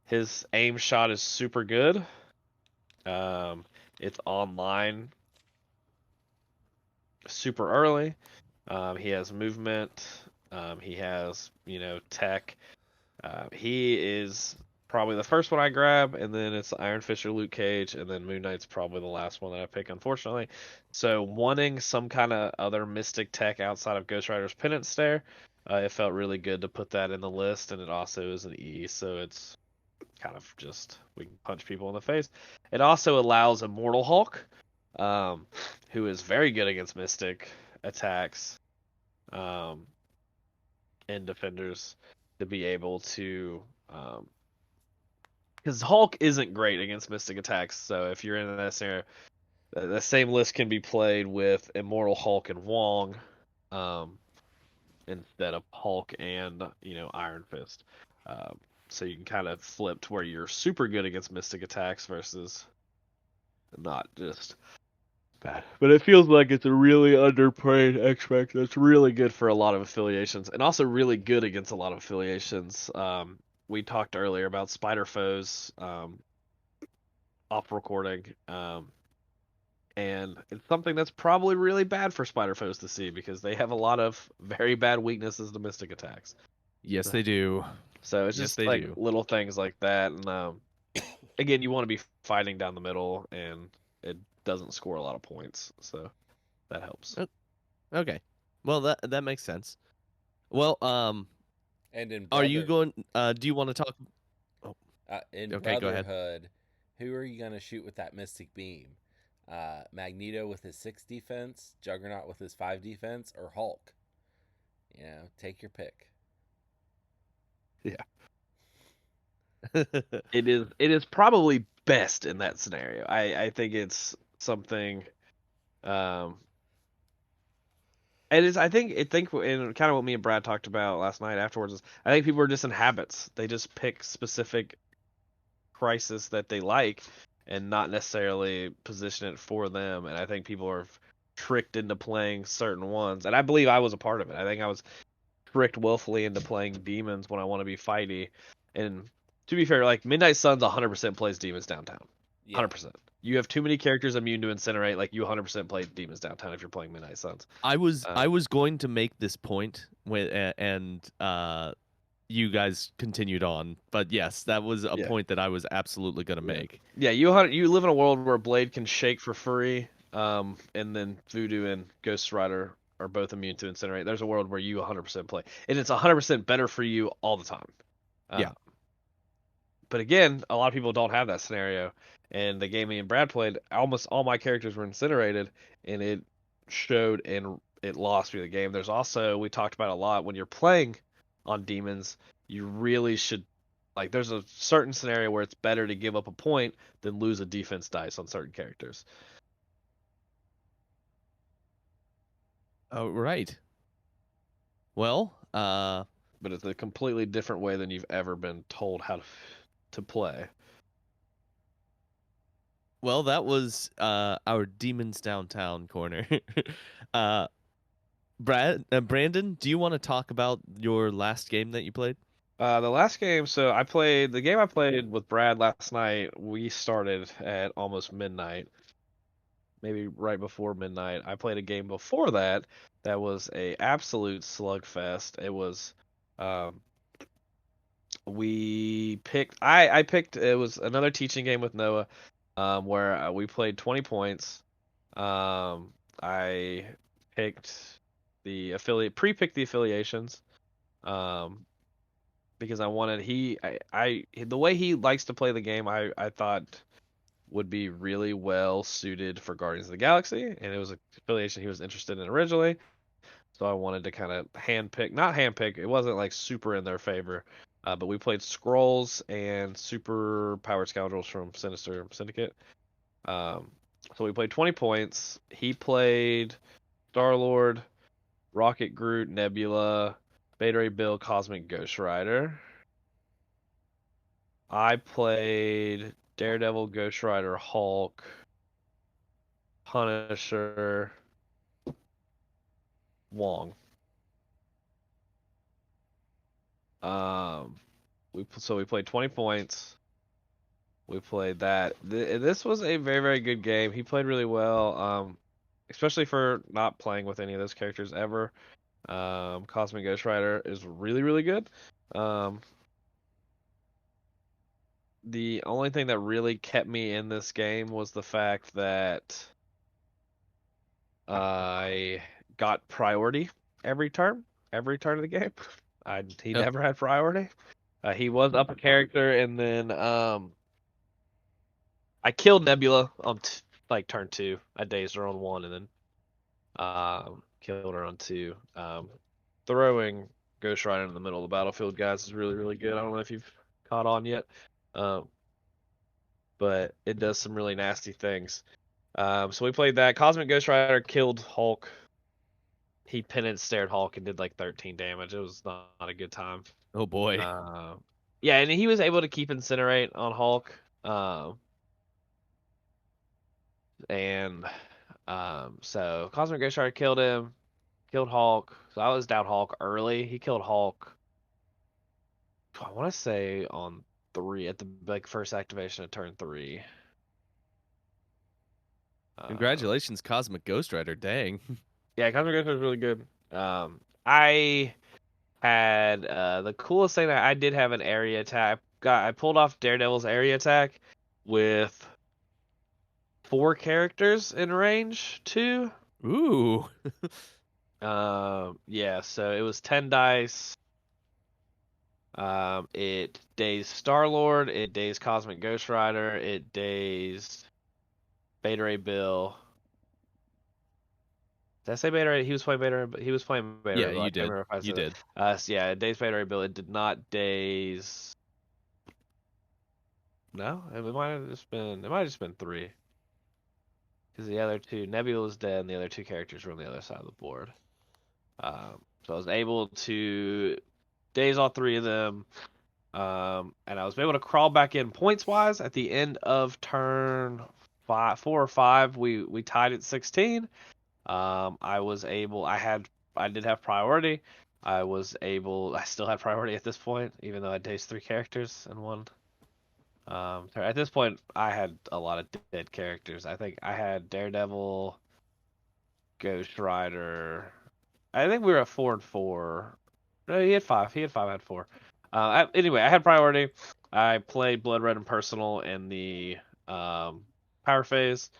[SPEAKER 3] his aim shot is super good. Um, it's online super early. He has movement. He has tech. He is probably the first one I grab, and then it's Iron Fist or Luke Cage, and then Moon Knight's probably the last one that I pick, unfortunately. So wanting some kind of other mystic tech outside of Ghost Rider's Penance Stare, it felt really good to put that in the list, and it also is an E, so it's kind of just we can punch people in the face. It also allows Immortal Hulk, um, who is very good against mystic attacks, um, and defenders to be able to because Hulk isn't great against mystic attacks. So if you're in that scenario, the same list can be played with Immortal Hulk and Wong, um, instead of Hulk and Iron Fist. So you can kind of flip to where you're super good against mystic attacks versus not just bad. But it feels like it's a really underplayed X-Pac that's really good for a lot of affiliations, and also really good against a lot of affiliations. We talked earlier about Spider Foes, off recording, and it's something that's probably really bad for Spider Foes to see because they have a lot of very bad weaknesses to mystic attacks.
[SPEAKER 1] Yes, they do.
[SPEAKER 3] So it's
[SPEAKER 1] Yes,
[SPEAKER 3] just
[SPEAKER 1] they
[SPEAKER 3] like
[SPEAKER 1] do.
[SPEAKER 3] little things like that, and again, you want to be fighting down the middle, and it doesn't score a lot of points, so that helps.
[SPEAKER 1] Okay. Well, that makes sense. Well,
[SPEAKER 2] And in
[SPEAKER 1] are you
[SPEAKER 2] brother,
[SPEAKER 1] going? Do you want to talk? Oh,
[SPEAKER 2] in
[SPEAKER 1] okay. Go ahead.
[SPEAKER 2] Brotherhood, who are you gonna shoot with that mystic beam? Magneto with his 6 defense, Juggernaut with his 5 defense, or Hulk? Take your pick.
[SPEAKER 3] Yeah. It is probably best in that scenario. I think it's something. Um, it is. I think in kind of what me and Brad talked about last night afterwards is I think people are just in habits. They just pick specific crisis that they like and not necessarily position it for them. And I think people are tricked into playing certain ones. And I believe I was a part of it. I think I was tricked willfully into playing demons when I want to be fighty. And to be fair, like Midnight Suns 100% plays demons downtown.
[SPEAKER 2] Yeah.
[SPEAKER 3] 100%. You have too many characters immune to incinerate. Like you 100% play demons downtown if you're playing Midnight Suns.
[SPEAKER 1] I was
[SPEAKER 3] Uh,
[SPEAKER 1] I was going to make this point when and you guys continued on, but yes, that was a
[SPEAKER 3] yeah,
[SPEAKER 1] point that I was absolutely going to
[SPEAKER 3] yeah,
[SPEAKER 1] make.
[SPEAKER 3] yeah. You live in a world where Blade can shake for free, and then Voodoo and Ghost Rider are both immune to incinerate. There's a world where you 100% play, and it's 100% better for you all the time. Uh,
[SPEAKER 1] Yeah.
[SPEAKER 3] But again, a lot of people don't have that scenario. And the game me and Brad played, almost all my characters were incinerated, and it showed and it lost me the game. There's also, we talked about a lot, when you're playing on demons, you really should, like, there's a certain scenario where it's better to give up a point than lose a defense dice on certain characters.
[SPEAKER 1] Oh, right. Well,
[SPEAKER 3] But it's a completely different way than you've ever been told how to play.
[SPEAKER 1] well, that was our demons downtown corner. uh, Brandon, do you want to talk about your last game that you played?
[SPEAKER 3] The last game, so I played the game I played with Brad last night. We started at almost midnight, maybe right before midnight. I played a game before that that was a absolute slugfest. It was, um, I picked, it was another teaching game with Noah, where we played 20 points. I picked pre-picked the affiliations. Um, because I wanted the way he likes to play the game, I thought would be really well suited for Guardians of the Galaxy, and it was a affiliation he was interested in originally. So I wanted to kind of not handpick. It wasn't like super in their favor, but we played Scrolls and Super Powered Scoundrels from Sinister Syndicate. Um, so we played 20 points. He played Star-Lord, Rocket Groot, Nebula, Beta Ray Bill, Cosmic Ghost Rider. I played Daredevil, Ghost Rider, Hulk, Punisher, Wong. Um, we played 20 points. We played that. This was a very, very good game. He played really well. Especially for not playing with any of those characters ever. Cosmic Ghost Rider is really, really good. Um, the only thing that really kept me in this game was the fact that I got priority every turn of the game. He
[SPEAKER 1] Oh,
[SPEAKER 3] never had priority. He was up a character, and then I killed Nebula on like turn 2. I dazed her on 1, and then killed her on 2. Throwing Ghost Rider in the middle of the battlefield, guys, is really, really good. I don't know if you've caught on yet, um, but it does some really nasty things. So we played that. Cosmic Ghost Rider killed Hulk. He penance stared Hulk and did like 13 damage. It was not a good time.
[SPEAKER 1] oh boy.
[SPEAKER 3] Uh, yeah, and he was able to keep Incinerate on Hulk. And so Cosmic Ghost Rider killed him, killed Hulk. So I was down Hulk early. He killed Hulk. I want to say on 3 at the like first activation of turn 3. Um,
[SPEAKER 1] Congratulations, Cosmic Ghost Rider. Dang.
[SPEAKER 3] yeah, Cosmic Ghost Rider was really good. I had the coolest thing that I did have an area attack. I pulled off Daredevil's area attack with 4 characters in range too.
[SPEAKER 1] Ooh.
[SPEAKER 3] Yeah, so it was 10 dice. It dazed Star-Lord, it dazed Cosmic Ghost Rider, it dazed Beta Ray Bill. Did I say Beta Ray? He was playing Beta Ray. He was playing Beta
[SPEAKER 1] Yeah,
[SPEAKER 3] Ray Bill. I
[SPEAKER 1] you
[SPEAKER 3] can't
[SPEAKER 1] did.
[SPEAKER 3] remember if I
[SPEAKER 1] You
[SPEAKER 3] said
[SPEAKER 1] did.
[SPEAKER 3] that. So yeah, it dazed Beta Ray Bill. It did not daze. No, it might have just been. It might have just been 3. Because the other 2, Nebula was dead, and the other 2 characters were on the other side of the board. So I was able to daze all 3 of them. And I was able to crawl back in points wise at the end of turn 4 or 5. We tied at 16. I was able. I did have priority. I was able. I still had priority at this point, even though I dazed 3 characters in one. At this point, I had a lot of dead characters. I think I had Daredevil, Ghost Rider. I think we were at 4 and 4. No, he had 5. He had 5. I had 4. Anyway, I had priority. I played Blood Red and Personal in the power phase.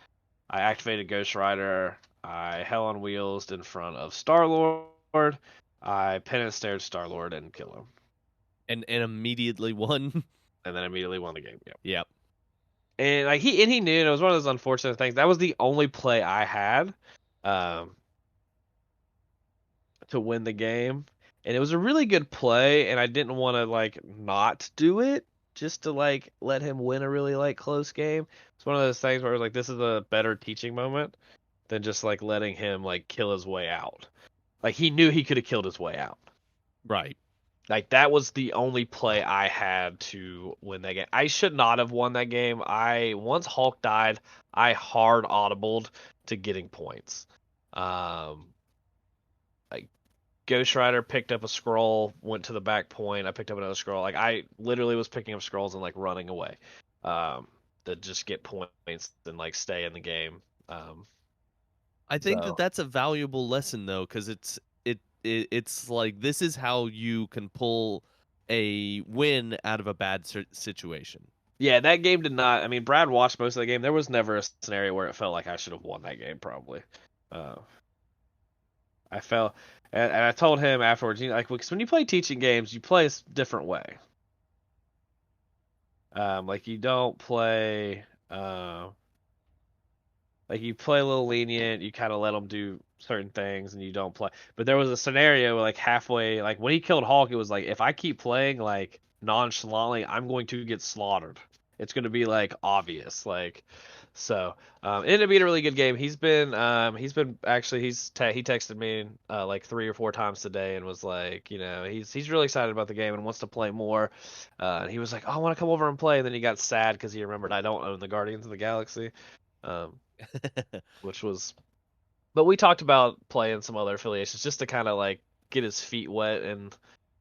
[SPEAKER 3] I activated Ghost Rider. I Hell on Wheels in front of Star Lord. I pen and stared Star Lord and kill him,
[SPEAKER 1] And immediately won.
[SPEAKER 3] and then immediately won the game. Yep.
[SPEAKER 1] Yep.
[SPEAKER 3] And like he knew, and it was one of those unfortunate things. That was the only play I had. Um, to win the game. And it was a really good play, and I didn't want to like not do it just to like let him win a really like close game. It's one of those things where like this is a better teaching moment than just like letting him like kill his way out. Like he knew he could have killed his way out.
[SPEAKER 1] Right.
[SPEAKER 3] Like that was the only play I had to win that game. I should not have won that game. I once Hulk died, I hard audibled to getting points. Um like Ghost Rider picked up a scroll, went to the back point. I picked up another scroll. Like I literally was picking up scrolls and like running away, um, to just get points and like stay in the game. Um,
[SPEAKER 1] I think that
[SPEAKER 3] so
[SPEAKER 1] that's a valuable lesson though, because it's like this is how you can pull a win out of a bad situation.
[SPEAKER 3] yeah, that game did not. I mean, Brad watched most of the game. There was never a scenario where it felt like I should have won that game. Probably. Uh, I felt, and I told him afterwards. You know, like because when you play teaching games, you play a different way. Like you don't play. Like you play a little lenient, you kind of let them do certain things, and you don't play. But there was a scenario where, like halfway, like when he killed Hulk, it was like if I keep playing like nonchalantly, I'm going to get slaughtered. It's going to be like obvious, like So it ended up being a really good game. He's been actually he texted me like 3 or 4 times today and was like, he's really excited about the game and wants to play more. And he was like, oh, I want to come over and play. And then he got sad because he remembered I don't own the Guardians of the Galaxy, um, which was. But we talked about playing some other affiliations just to kind of like get his feet wet and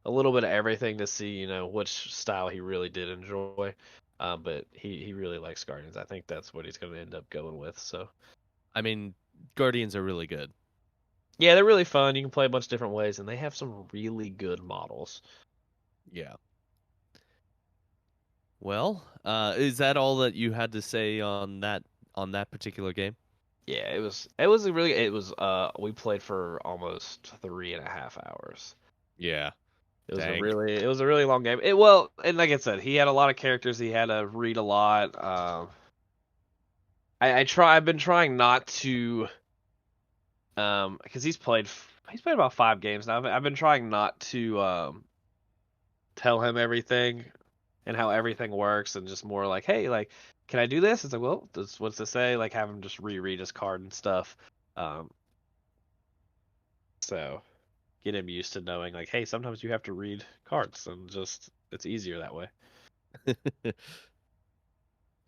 [SPEAKER 3] a little bit of everything to see, which style he really did enjoy. But he really likes Guardians. I think that's what he's going to end up going with. So
[SPEAKER 1] I mean, Guardians are really good.
[SPEAKER 3] yeah, they're really fun. You can play a bunch of different ways, and they have some really good models.
[SPEAKER 1] Yeah. Well, is that all that you had to say on that particular game?
[SPEAKER 3] Yeah, it was we played for almost 3.5 hours.
[SPEAKER 1] Yeah.
[SPEAKER 3] It was
[SPEAKER 1] Dang.
[SPEAKER 3] it was a really long game. Well, and like I said, he had a lot of characters. He had to read a lot. I've been trying not to, because he's played about 5 games now. I've been trying not to tell him everything and how everything works, and just more like, hey, like, can I do this? It's like, well, what's this say? Like, have him just reread his card and stuff. Um, so get him used to knowing, like, hey, sometimes you have to read cards, and just it's easier that way.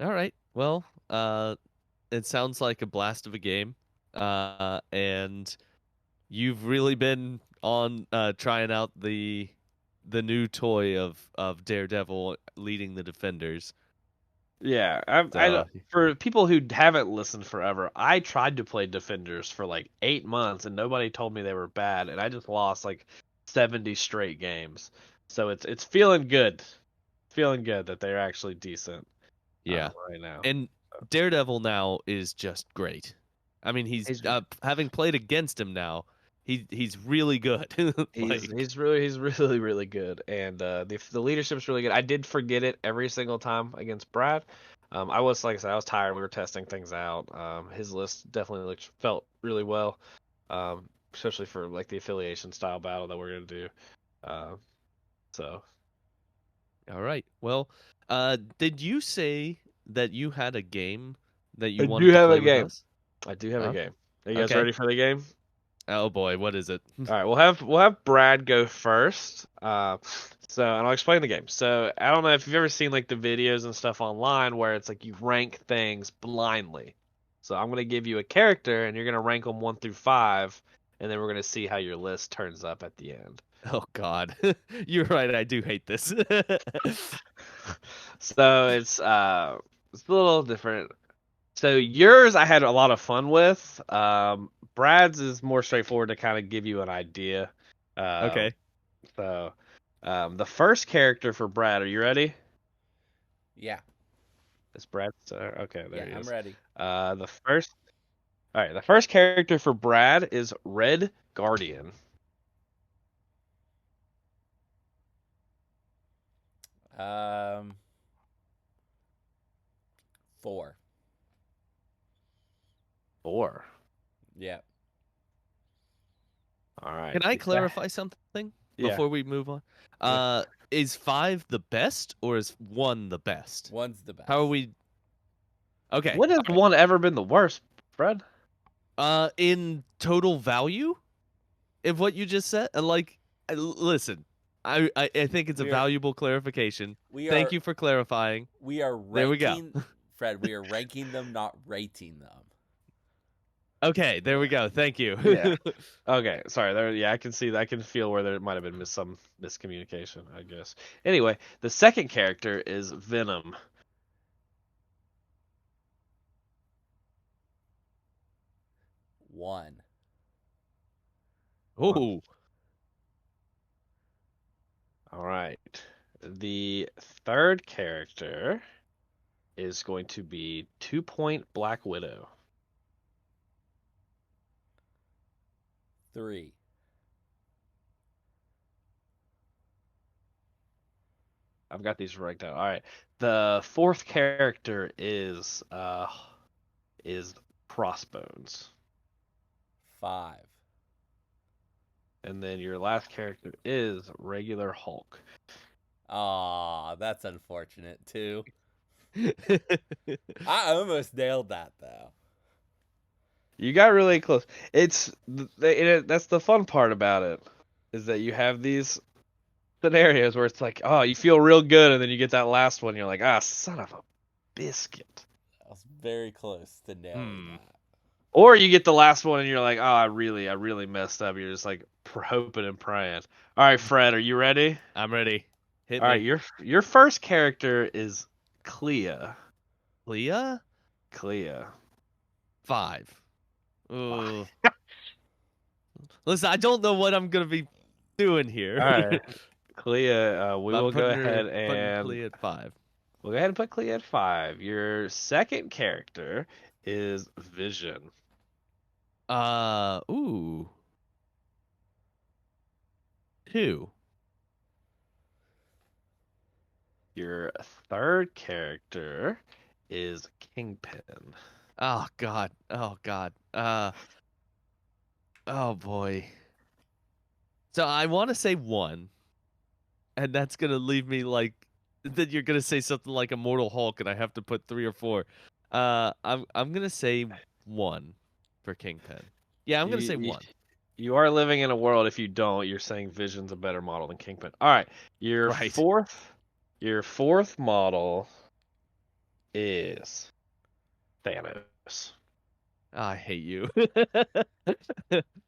[SPEAKER 1] All right. Well, it sounds like a blast of a game. And you've really been on trying out the new toy of Daredevil leading the Defenders.
[SPEAKER 3] Yeah,
[SPEAKER 1] So,
[SPEAKER 3] for people who haven't listened forever, I tried to play Defenders for like 8 months and nobody told me they were bad, and I just lost like 70 straight games. So it's feeling good that they're actually decent
[SPEAKER 1] yeah.
[SPEAKER 3] right now.
[SPEAKER 1] And Daredevil now is just great. I mean, he's
[SPEAKER 3] He's
[SPEAKER 1] having played against him now. He's really good. Like,
[SPEAKER 3] he's really really good, and the leadership's really good. I did forget it every single time against Brad. I was like I said, I was tired. We were testing things out. His list definitely felt really well, especially for like the affiliation style battle that we're gonna do. Uh, so
[SPEAKER 1] all right. Well, did you say that you had a game that you
[SPEAKER 3] I do
[SPEAKER 1] wanted to
[SPEAKER 3] have a
[SPEAKER 1] play with
[SPEAKER 3] game.
[SPEAKER 1] us?
[SPEAKER 3] I do have a
[SPEAKER 1] Oh,
[SPEAKER 3] game. Are you guys
[SPEAKER 1] okay.
[SPEAKER 3] ready for the game?
[SPEAKER 1] Oh boy, what is it?
[SPEAKER 3] All right, we'll have Brad go first. And I'll explain the game. So I don't know if you've ever seen like the videos and stuff online where it's like you rank things blindly. So I'm gonna give you a character and you're gonna rank them 1 through 5, and then we're gonna see how your list turns up at the end.
[SPEAKER 1] Oh God, you're right. I do hate this.
[SPEAKER 3] So it's a little different. So yours I had a lot of fun with. Brad's is more straightforward to kind of give you an idea. Um,
[SPEAKER 1] Okay.
[SPEAKER 3] So, the first character for Brad, are you ready?
[SPEAKER 2] Yeah,
[SPEAKER 3] It's Brad. Okay, there
[SPEAKER 2] yeah,
[SPEAKER 3] he
[SPEAKER 2] I'm
[SPEAKER 3] is.
[SPEAKER 2] ready.
[SPEAKER 3] The first, all right, the first character for Brad is Red Guardian.
[SPEAKER 2] Um, 4.
[SPEAKER 3] 4.
[SPEAKER 2] Yeah.
[SPEAKER 3] All right.
[SPEAKER 1] Can I clarify something
[SPEAKER 3] Yeah.
[SPEAKER 1] before we move on?
[SPEAKER 3] Yeah.
[SPEAKER 1] Is 5 the best or is 1 the best?
[SPEAKER 2] One's the best.
[SPEAKER 1] How are we? Okay.
[SPEAKER 3] When has
[SPEAKER 1] All right.
[SPEAKER 3] one ever been the worst, Fred?
[SPEAKER 1] In total value, of what you just said, listen, I think it's a
[SPEAKER 2] We are
[SPEAKER 1] valuable clarification.
[SPEAKER 2] we
[SPEAKER 1] Thank
[SPEAKER 2] are
[SPEAKER 1] you for clarifying.
[SPEAKER 2] we are
[SPEAKER 1] There we go.
[SPEAKER 2] ranking Fred, we are ranking them, not rating them.
[SPEAKER 1] Okay, there we
[SPEAKER 2] Yeah.
[SPEAKER 1] go. Thank you.
[SPEAKER 3] Yeah. Okay. Sorry. There. Yeah, I can see that. I can feel where there might have been some miscommunication, I guess. Anyway, the second character is Venom.
[SPEAKER 2] 1.
[SPEAKER 3] One.
[SPEAKER 1] Oh,
[SPEAKER 3] All right. The third character is going to be 2 Point Black Widow.
[SPEAKER 2] 3.
[SPEAKER 3] I've got these ranked out. All right. The fourth character is Crossbones.
[SPEAKER 2] 5.
[SPEAKER 3] And then your last character is regular Hulk.
[SPEAKER 2] Aw, that's unfortunate too. I almost nailed that though.
[SPEAKER 3] You got really close. That's the fun part about it, is that you have these scenarios where it's like, oh, you feel real good, and then you get that last one, you're like, ah, son of a biscuit.
[SPEAKER 2] I was very close to nailing
[SPEAKER 1] Hmm.
[SPEAKER 2] that.
[SPEAKER 3] Or you get the last one, and you're like, oh, I really messed up. You're just like hoping and praying. All right, Fred, are you ready?
[SPEAKER 1] I'm ready. Hit
[SPEAKER 3] All right,
[SPEAKER 1] me.
[SPEAKER 3] your first character is Clea.
[SPEAKER 1] Leah?
[SPEAKER 3] Clea.
[SPEAKER 1] 5. Ooh. Listen, I don't know what I'm gonna be doing here.
[SPEAKER 3] All right, Clea. We
[SPEAKER 1] I'm
[SPEAKER 3] will go ahead
[SPEAKER 1] putting
[SPEAKER 3] and
[SPEAKER 1] Clea at 5.
[SPEAKER 3] we'll go ahead and put Clea at 5. Your second character is Vision.
[SPEAKER 1] Ooh. 2.
[SPEAKER 3] Your third character is Kingpin.
[SPEAKER 1] Oh God. Oh God. Oh boy. So I want to say 1, and that's gonna leave me like. Then you're gonna say something like Immortal Hulk, and I have to put 3 or 4. I'm gonna say 1 for Kingpin. Yeah, I'm
[SPEAKER 3] You,
[SPEAKER 1] gonna say
[SPEAKER 3] you
[SPEAKER 1] 1.
[SPEAKER 3] you are living in a world. If you don't, you're saying Vision's a better model than Kingpin. All right,
[SPEAKER 1] Right.
[SPEAKER 3] your fourth model is Thanos.
[SPEAKER 1] I hate you.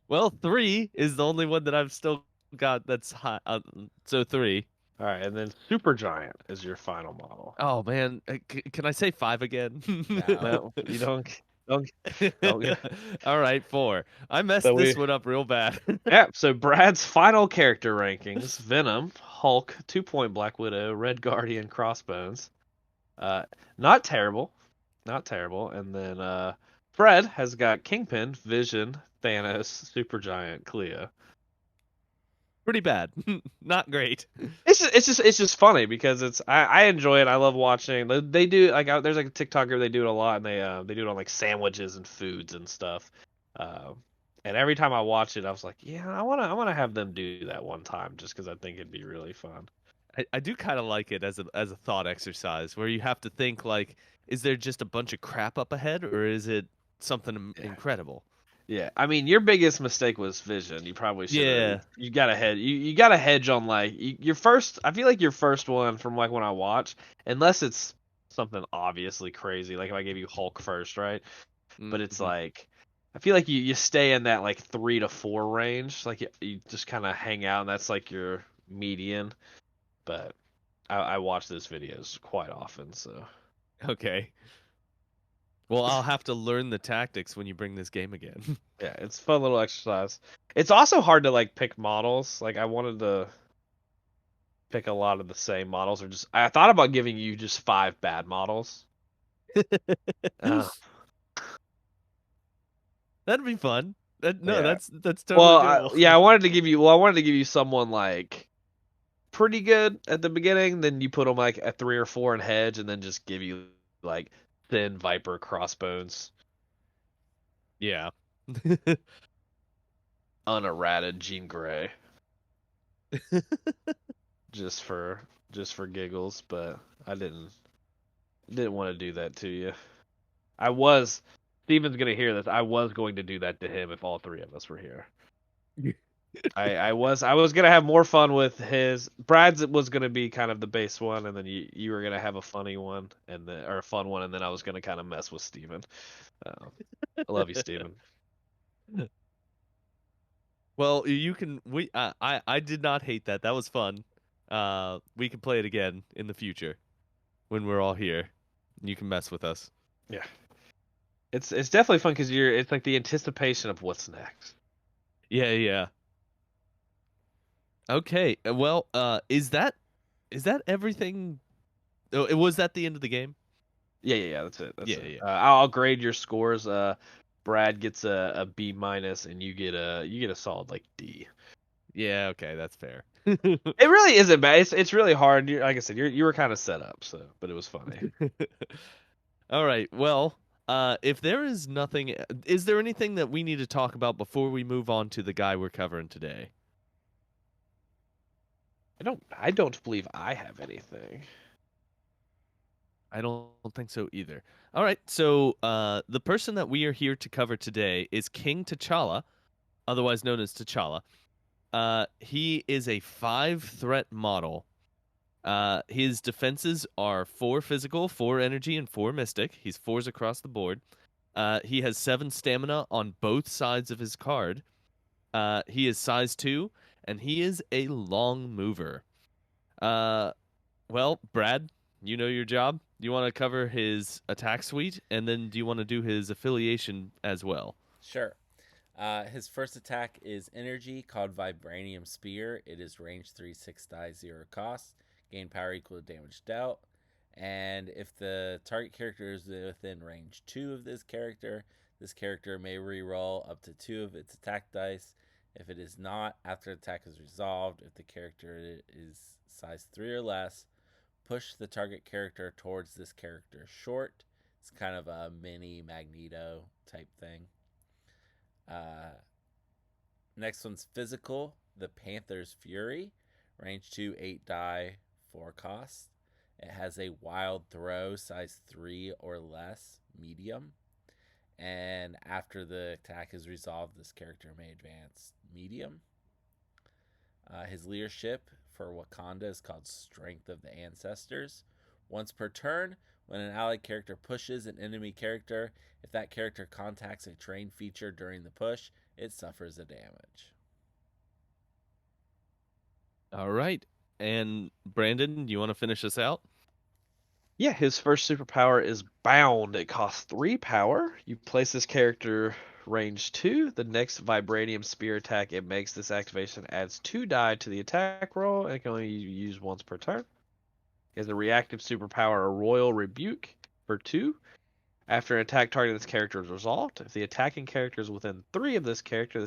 [SPEAKER 1] Well, 3 is the only one that I've still got that's high. So 3.
[SPEAKER 3] All right, and then Supergiant is your final model.
[SPEAKER 1] Oh man, can I say 5 again?
[SPEAKER 2] No.
[SPEAKER 3] No, you don't don't get.
[SPEAKER 1] All right, 4. I messed
[SPEAKER 3] So
[SPEAKER 1] this
[SPEAKER 3] we
[SPEAKER 1] one up real bad.
[SPEAKER 3] yeah. So Brad's final character rankings: Venom, Hulk, 2 Point Black Widow, Red Guardian, Crossbones. Uh, not terrible, not terrible. And then Fred has got Kingpin, Vision, Thanos, Supergiant, Clea.
[SPEAKER 1] Pretty bad. Not great.
[SPEAKER 3] It's just funny because I enjoy it. I love watching. They do like there's like a TikToker, they do it a lot, and they do it on like sandwiches and foods and stuff. And every time I watch it, I was like, yeah, I wanna have them do that one time just because I think it'd be really fun.
[SPEAKER 1] I do kind of like it as a thought exercise where you have to think like, is there just a bunch of crap up ahead or is it something
[SPEAKER 3] Yeah.
[SPEAKER 1] incredible?
[SPEAKER 3] Yeah, I mean, your biggest mistake was Vision. You probably should have.
[SPEAKER 1] Yeah.
[SPEAKER 3] You got to hedge. You got to hedge on like your first. I feel like your first one from like when I watch, unless it's something obviously crazy, like if I gave you Hulk first, right? But it's
[SPEAKER 1] Mhm.
[SPEAKER 3] like I feel like you stay in that like 3 to 4 range. Like you just kind of hang out, and that's like your median. But I watch those videos quite often, so
[SPEAKER 1] Okay. Well, I'll have to learn the tactics when you bring this game again.
[SPEAKER 3] yeah, it's a fun little exercise. It's also hard to like pick models. Like I wanted to pick a lot of the same models, or just I thought about giving you just 5 bad models. Uh,
[SPEAKER 1] That'd be fun. No,
[SPEAKER 3] yeah.
[SPEAKER 1] that's totally
[SPEAKER 3] Well,
[SPEAKER 1] doable.
[SPEAKER 3] yeah, I wanted to give you someone like pretty good at the beginning, then you put them like at 3 or 4 in hedge, and then just give you like thin Viper crossbones,
[SPEAKER 1] Yeah.
[SPEAKER 3] unerrated Jean Grey, just for giggles. But I didn't want to do that to you. I was Steven's gonna hear this. I was going to do that to him if all 3 of us were here. I was gonna have more fun with his. Brad's was gonna be kind of the base one, and then you were gonna have a funny one or a fun one, and then I was gonna kind of mess with Steven. I love you, Steven.
[SPEAKER 1] Well, you can I did not hate that. That was fun. We can play it again in the future when we're all here. You can mess with us.
[SPEAKER 3] Yeah, it's definitely fun because it's like the anticipation of what's next.
[SPEAKER 1] Yeah, yeah. Okay. Well, is that everything? Oh, it was that the end of the game?
[SPEAKER 3] Yeah. That's it. That's
[SPEAKER 1] Yeah,
[SPEAKER 3] it.
[SPEAKER 1] yeah.
[SPEAKER 3] I'll grade your scores. Brad gets a B minus, and you get a solid like D.
[SPEAKER 1] Yeah, okay, that's fair.
[SPEAKER 3] It really isn't bad. It's really hard. Like I said, you were kind of set up, so but it was funny.
[SPEAKER 1] All right. Well, if there is nothing, is there anything that we need to talk about before we move on to the guy we're covering today?
[SPEAKER 3] I don't believe I have anything.
[SPEAKER 1] I don't think so either. All right, so the person that we are here to cover today is King T'Challa, otherwise known as T'Challa. He is a 5 threat model. His defenses are 4 physical, 4 energy, and 4 mystic. He's 4s across the board. He has 7 stamina on both sides of his card. He is size 2, and he is a long mover. Uh, well, Brad, you know your job. Do you want to cover his attack suite, and then do you want to do his affiliation as well?
[SPEAKER 2] Sure. His first attack is energy called Vibranium Spear. It is range 3, 6 die, 0 cost. Gain power equal to damage dealt. And if the target character is within range 2 of this character may reroll up to 2 of its attack dice. If it is not, after the attack is resolved, if the character is size 3 or less, push the target character towards this character short. It's kind of a mini Magneto type thing. Uh, Next one's physical. The Panther's Fury. Range 2, 8 die, 4 cost. It has a wild throw, size 3 or less, medium. And after the attack is resolved, this character may advance medium. His leadership for Wakanda is called Strength of the Ancestors. Once per turn, when an allied character pushes an enemy character, if that character contacts a terrain feature during the push, it suffers a damage.
[SPEAKER 1] All right. And Brandon, do you want to finish this out?
[SPEAKER 3] Yeah, his first superpower is Bound. It costs 3 power. You place this character range 2. The next Vibranium Spear attack it makes this activation adds 2 die to the attack roll, and it can only be used once per turn. He has a reactive superpower, a Royal Rebuke for 2. After an attack targeting this character is resolved, if the attacking character is within 3 of this character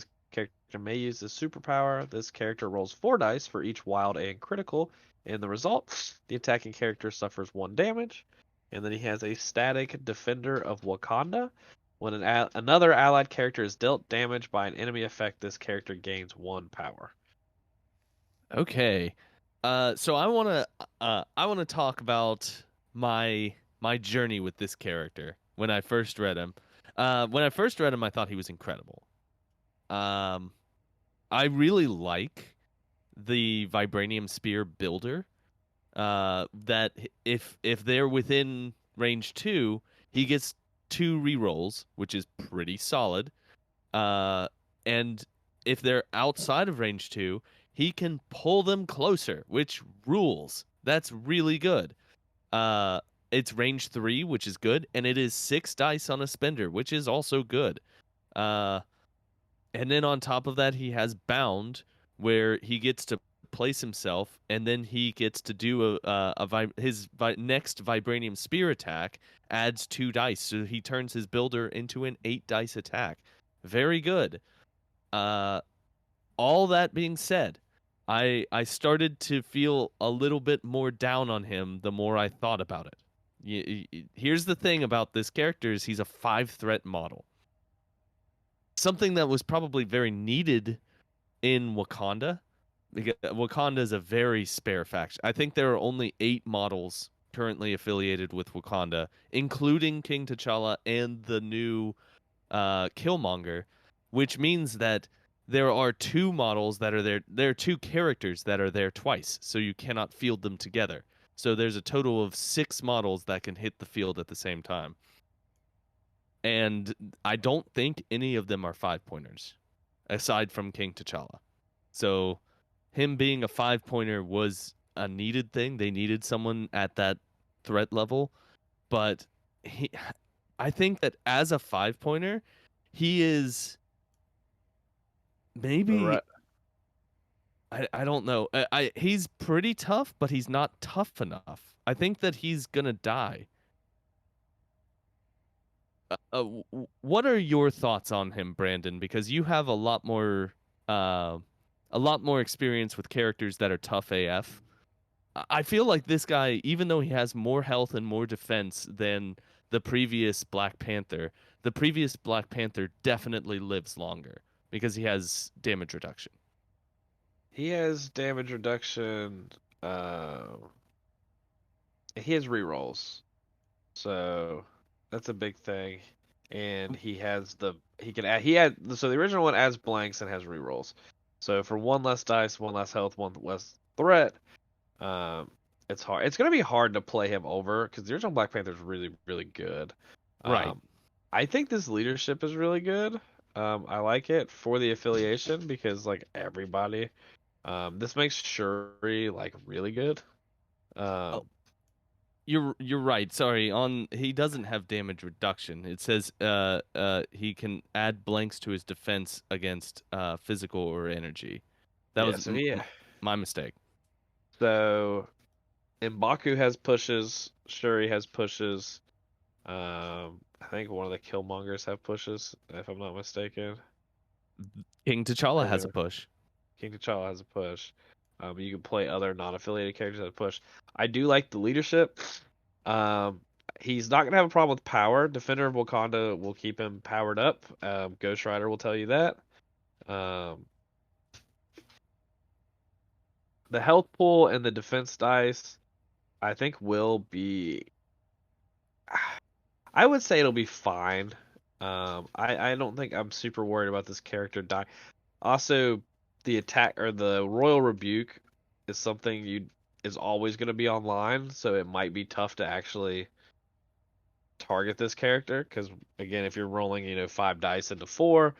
[SPEAKER 3] may use this superpower. This character rolls 4 dice for each wild and critical. In the result, the attacking character suffers 1 damage. And then he has a static Defender of Wakanda. When another allied character is dealt damage by an enemy effect, this character gains 1 power.
[SPEAKER 1] Okay. So I want to talk about my journey with this character when I first read him. When I first read him, I thought he was incredible. Um, I really like the Vibranium Spear builder. That if they're within range 2, he gets 2 rerolls, which is pretty solid. And if they're outside of range 2, he can pull them closer, which rules. That's really good. Uh, it's range 3, which is good, and it is 6 dice on a spender, which is also good. Uh, and then on top of that, he has Bound, where he gets to place himself, and then he gets to do his next Vibranium Spear attack adds 2 dice, so he turns his builder into an 8 dice attack. Very good. Uh, all that being said, I started to feel a little bit more down on him the more I thought about it. Here's the thing about this character is he's a 5 threat model. Something that was probably very needed in Wakanda. Because Wakanda is a very spare faction. I think there are only 8 models currently affiliated with Wakanda, including King T'Challa and the new Killmonger, which means that there are 2 models that are there. There are 2 characters that are there twice, so you cannot field them together. So there's a total of 6 models that can hit the field at the same time. And I don't think any of them are 5-pointers, aside from King T'Challa. So him being a 5-pointer was a needed thing. They needed someone at that threat level, but I think that as a 5-pointer, he is
[SPEAKER 3] The
[SPEAKER 1] maybe
[SPEAKER 3] re-
[SPEAKER 1] I don't know. He's pretty tough, but he's not tough enough. I think that he's gonna die. What are your thoughts on him, Brandon? Because you have uh, a lot more experience with characters that are tough AF. I feel like this guy, even though he has more health and more defense than the previous Black Panther definitely lives longer because he has damage reduction.
[SPEAKER 3] he has damage reduction. He has rerolls. So that's a big thing. And he can add he had so the original one adds blanks and has rerolls. So for one less dice, one less health, one less threat, um, it's hard. It's gonna be hard to play him over because the original Black Panther is really really good.
[SPEAKER 1] Right.
[SPEAKER 3] Um, I think this leadership is really good. I like it for the affiliation because like everybody, this makes Shuri like really good.
[SPEAKER 1] Oh,
[SPEAKER 3] Um,
[SPEAKER 1] you're right. Sorry. On he doesn't have damage reduction. It says he can add blanks to his defense against physical or energy. That
[SPEAKER 3] yeah.
[SPEAKER 1] was
[SPEAKER 3] So he
[SPEAKER 1] my mistake.
[SPEAKER 3] so M'Baku has pushes. Shuri has pushes. I think one of the Killmongers have pushes, if I'm not mistaken.
[SPEAKER 1] King T'Challa has a
[SPEAKER 3] Or
[SPEAKER 1] push.
[SPEAKER 3] King T'Challa has a push. You can play other non-affiliated characters that push. I do like the leadership. Um, he's not gonna have a problem with power. Defender of Wakanda will keep him powered up. Ghost Rider will tell you that. Um, the health pool and the defense dice, I think will be. I would say it'll be fine. I don't think I'm super worried about this character dying. Also, the attack or the Royal Rebuke is something you is always going to be online, so it might be tough to actually target this character because again, if you're rolling, 5 dice into 4,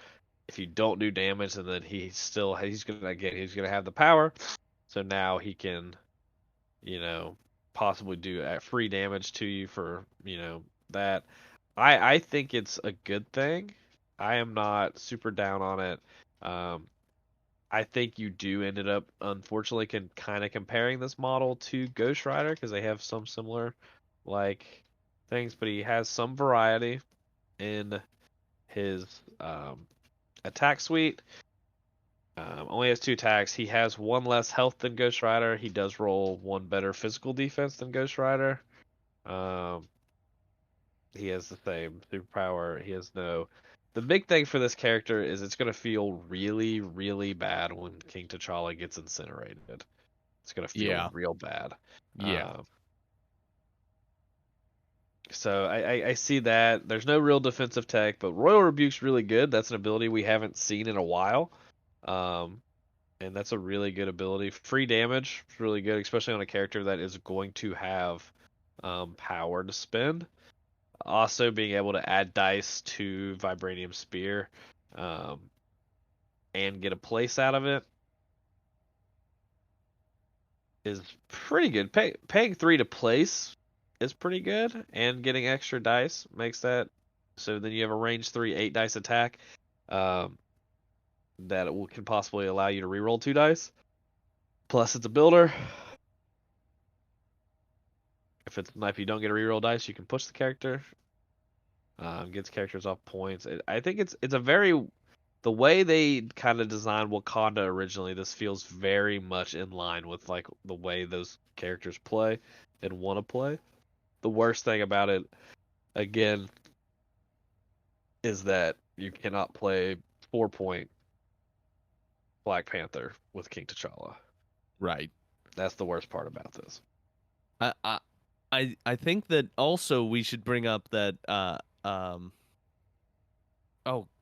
[SPEAKER 3] if you don't do damage, and then he's gonna have the power, so now he can you know possibly do free damage to you for that. I think it's a good thing. I am not super down on it. Um, I think you do ended up unfortunately can kind of comparing this model to Ghost Rider because they have some similar like things, but he has some variety in his attack suite. Only has 2 attacks. He has 1 less health than Ghost Rider. He does roll 1 better physical defense than Ghost Rider. Um, he has the same superpower. He has no. The big thing for this character is it's going to feel really, really bad when King T'Challa gets incinerated. It's going to feel
[SPEAKER 1] Yeah.
[SPEAKER 3] real bad.
[SPEAKER 1] Yeah.
[SPEAKER 3] Um, so I see that. There's no real defensive tech, but Royal Rebuke's really good. That's an ability we haven't seen in a while. Um, and that's a really good ability. Free damage is really good, especially on a character that is going to have power to spend. Also, being able to add dice to Vibranium Spear um, and get a place out of it is pretty good. Paying 3 to place is pretty good, and getting extra dice makes that so then you have a range 3 8 dice attack um, that can possibly allow you to reroll 2 dice. Plus, it's a builder. If you don't get a reroll dice, you can push the character. Gets characters off points. I think it's a very the way they kind of designed Wakanda originally. This feels very much in line with like the way those characters play and want to play. The worst thing about it, again, is that you cannot play 4 point Black Panther with King T'Challa.
[SPEAKER 1] Right.
[SPEAKER 3] That's the worst part about this.
[SPEAKER 1] I I I think that also we should bring up that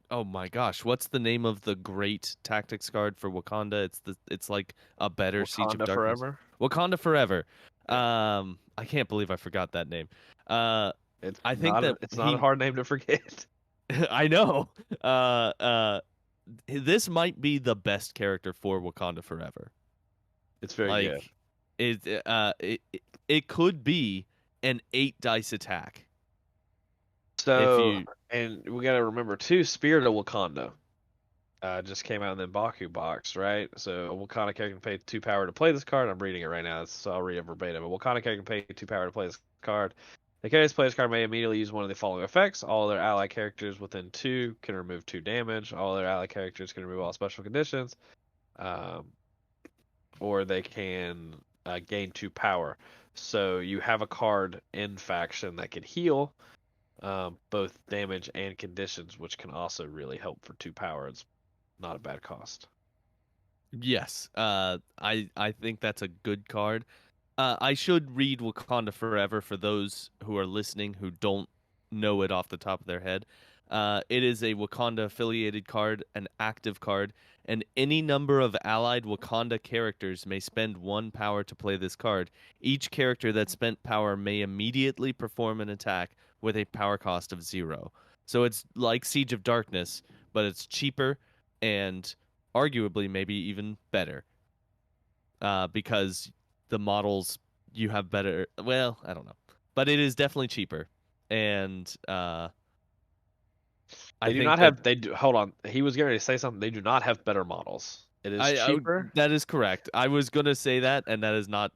[SPEAKER 1] oh my gosh, what's the name of the great tactics card for Wakanda? It's like a better Siege of
[SPEAKER 3] Wakanda
[SPEAKER 1] Darkness.
[SPEAKER 3] forever.
[SPEAKER 1] Wakanda Forever.
[SPEAKER 3] Yeah,
[SPEAKER 1] I can't believe I forgot that name. Uh
[SPEAKER 3] it's
[SPEAKER 1] I think
[SPEAKER 3] not
[SPEAKER 1] that
[SPEAKER 3] a
[SPEAKER 1] he
[SPEAKER 3] hard name to forget.
[SPEAKER 1] I know. Uh uh this might be the best character for Wakanda Forever.
[SPEAKER 3] It's very good.
[SPEAKER 1] Like it could be an 8 dice attack if
[SPEAKER 3] So,
[SPEAKER 1] you
[SPEAKER 3] and we got to remember too, Spirit of Wakanda just came out in the Baku box, right? So, a Wakanda character can pay 2 power to play this card. I'm reading it right now, so I'll read it verbatim. A Wakanda character can pay 2 power to play this card. The character's player's card may immediately use one of the following effects. All their ally characters within 2 can remove 2 damage. All their ally characters can remove all special conditions. Um, or they can gain 2 power. So, you have a card in faction that can heal both damage and conditions, which can also really help for 2 power. It's not a bad cost.
[SPEAKER 1] yes, I think that's a good card. I should read Wakanda Forever for those who are listening who don't know it off the top of their head. It is a Wakanda affiliated card, an active card, and any number of allied Wakanda characters may spend 1 power to play this card. Each character that spent power may immediately perform an attack with a power cost of 0. So it's like Siege of Darkness, but it's cheaper and arguably maybe even better. Because the models you have better. Well, I don't know, but it is definitely cheaper, and I
[SPEAKER 3] They do
[SPEAKER 1] think
[SPEAKER 3] not
[SPEAKER 1] that
[SPEAKER 3] have. They do. Hold on. He was going to say something. They do not have better models. It is
[SPEAKER 1] I
[SPEAKER 3] cheaper.
[SPEAKER 1] that is correct. I was gonna say that, and that is not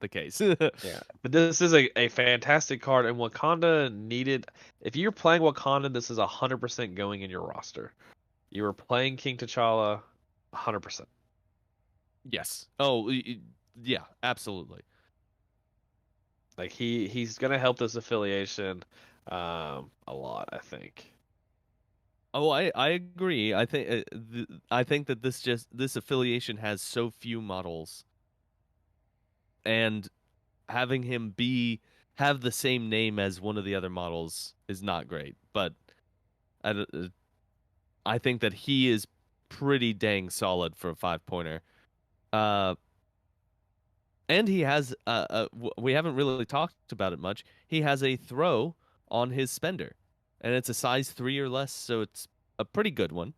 [SPEAKER 1] the case.
[SPEAKER 3] Yeah, but this is a fantastic card, and Wakanda needed. If you're playing Wakanda, this is 100% going in your roster. You were playing King T'Challa, 100%.
[SPEAKER 1] Yes. Oh, yeah, absolutely.
[SPEAKER 3] Like he's gonna help this affiliation, a lot. I think.
[SPEAKER 1] Oh, I agree. I think that this affiliation has so few models, and having him have the same name as one of the other models is not great. But I think that he is pretty dang solid for a 5 pointer. Uh, and he has we haven't really talked about it much. He has a throw on his spender, and it's a size 3 or less, so it's a pretty good one.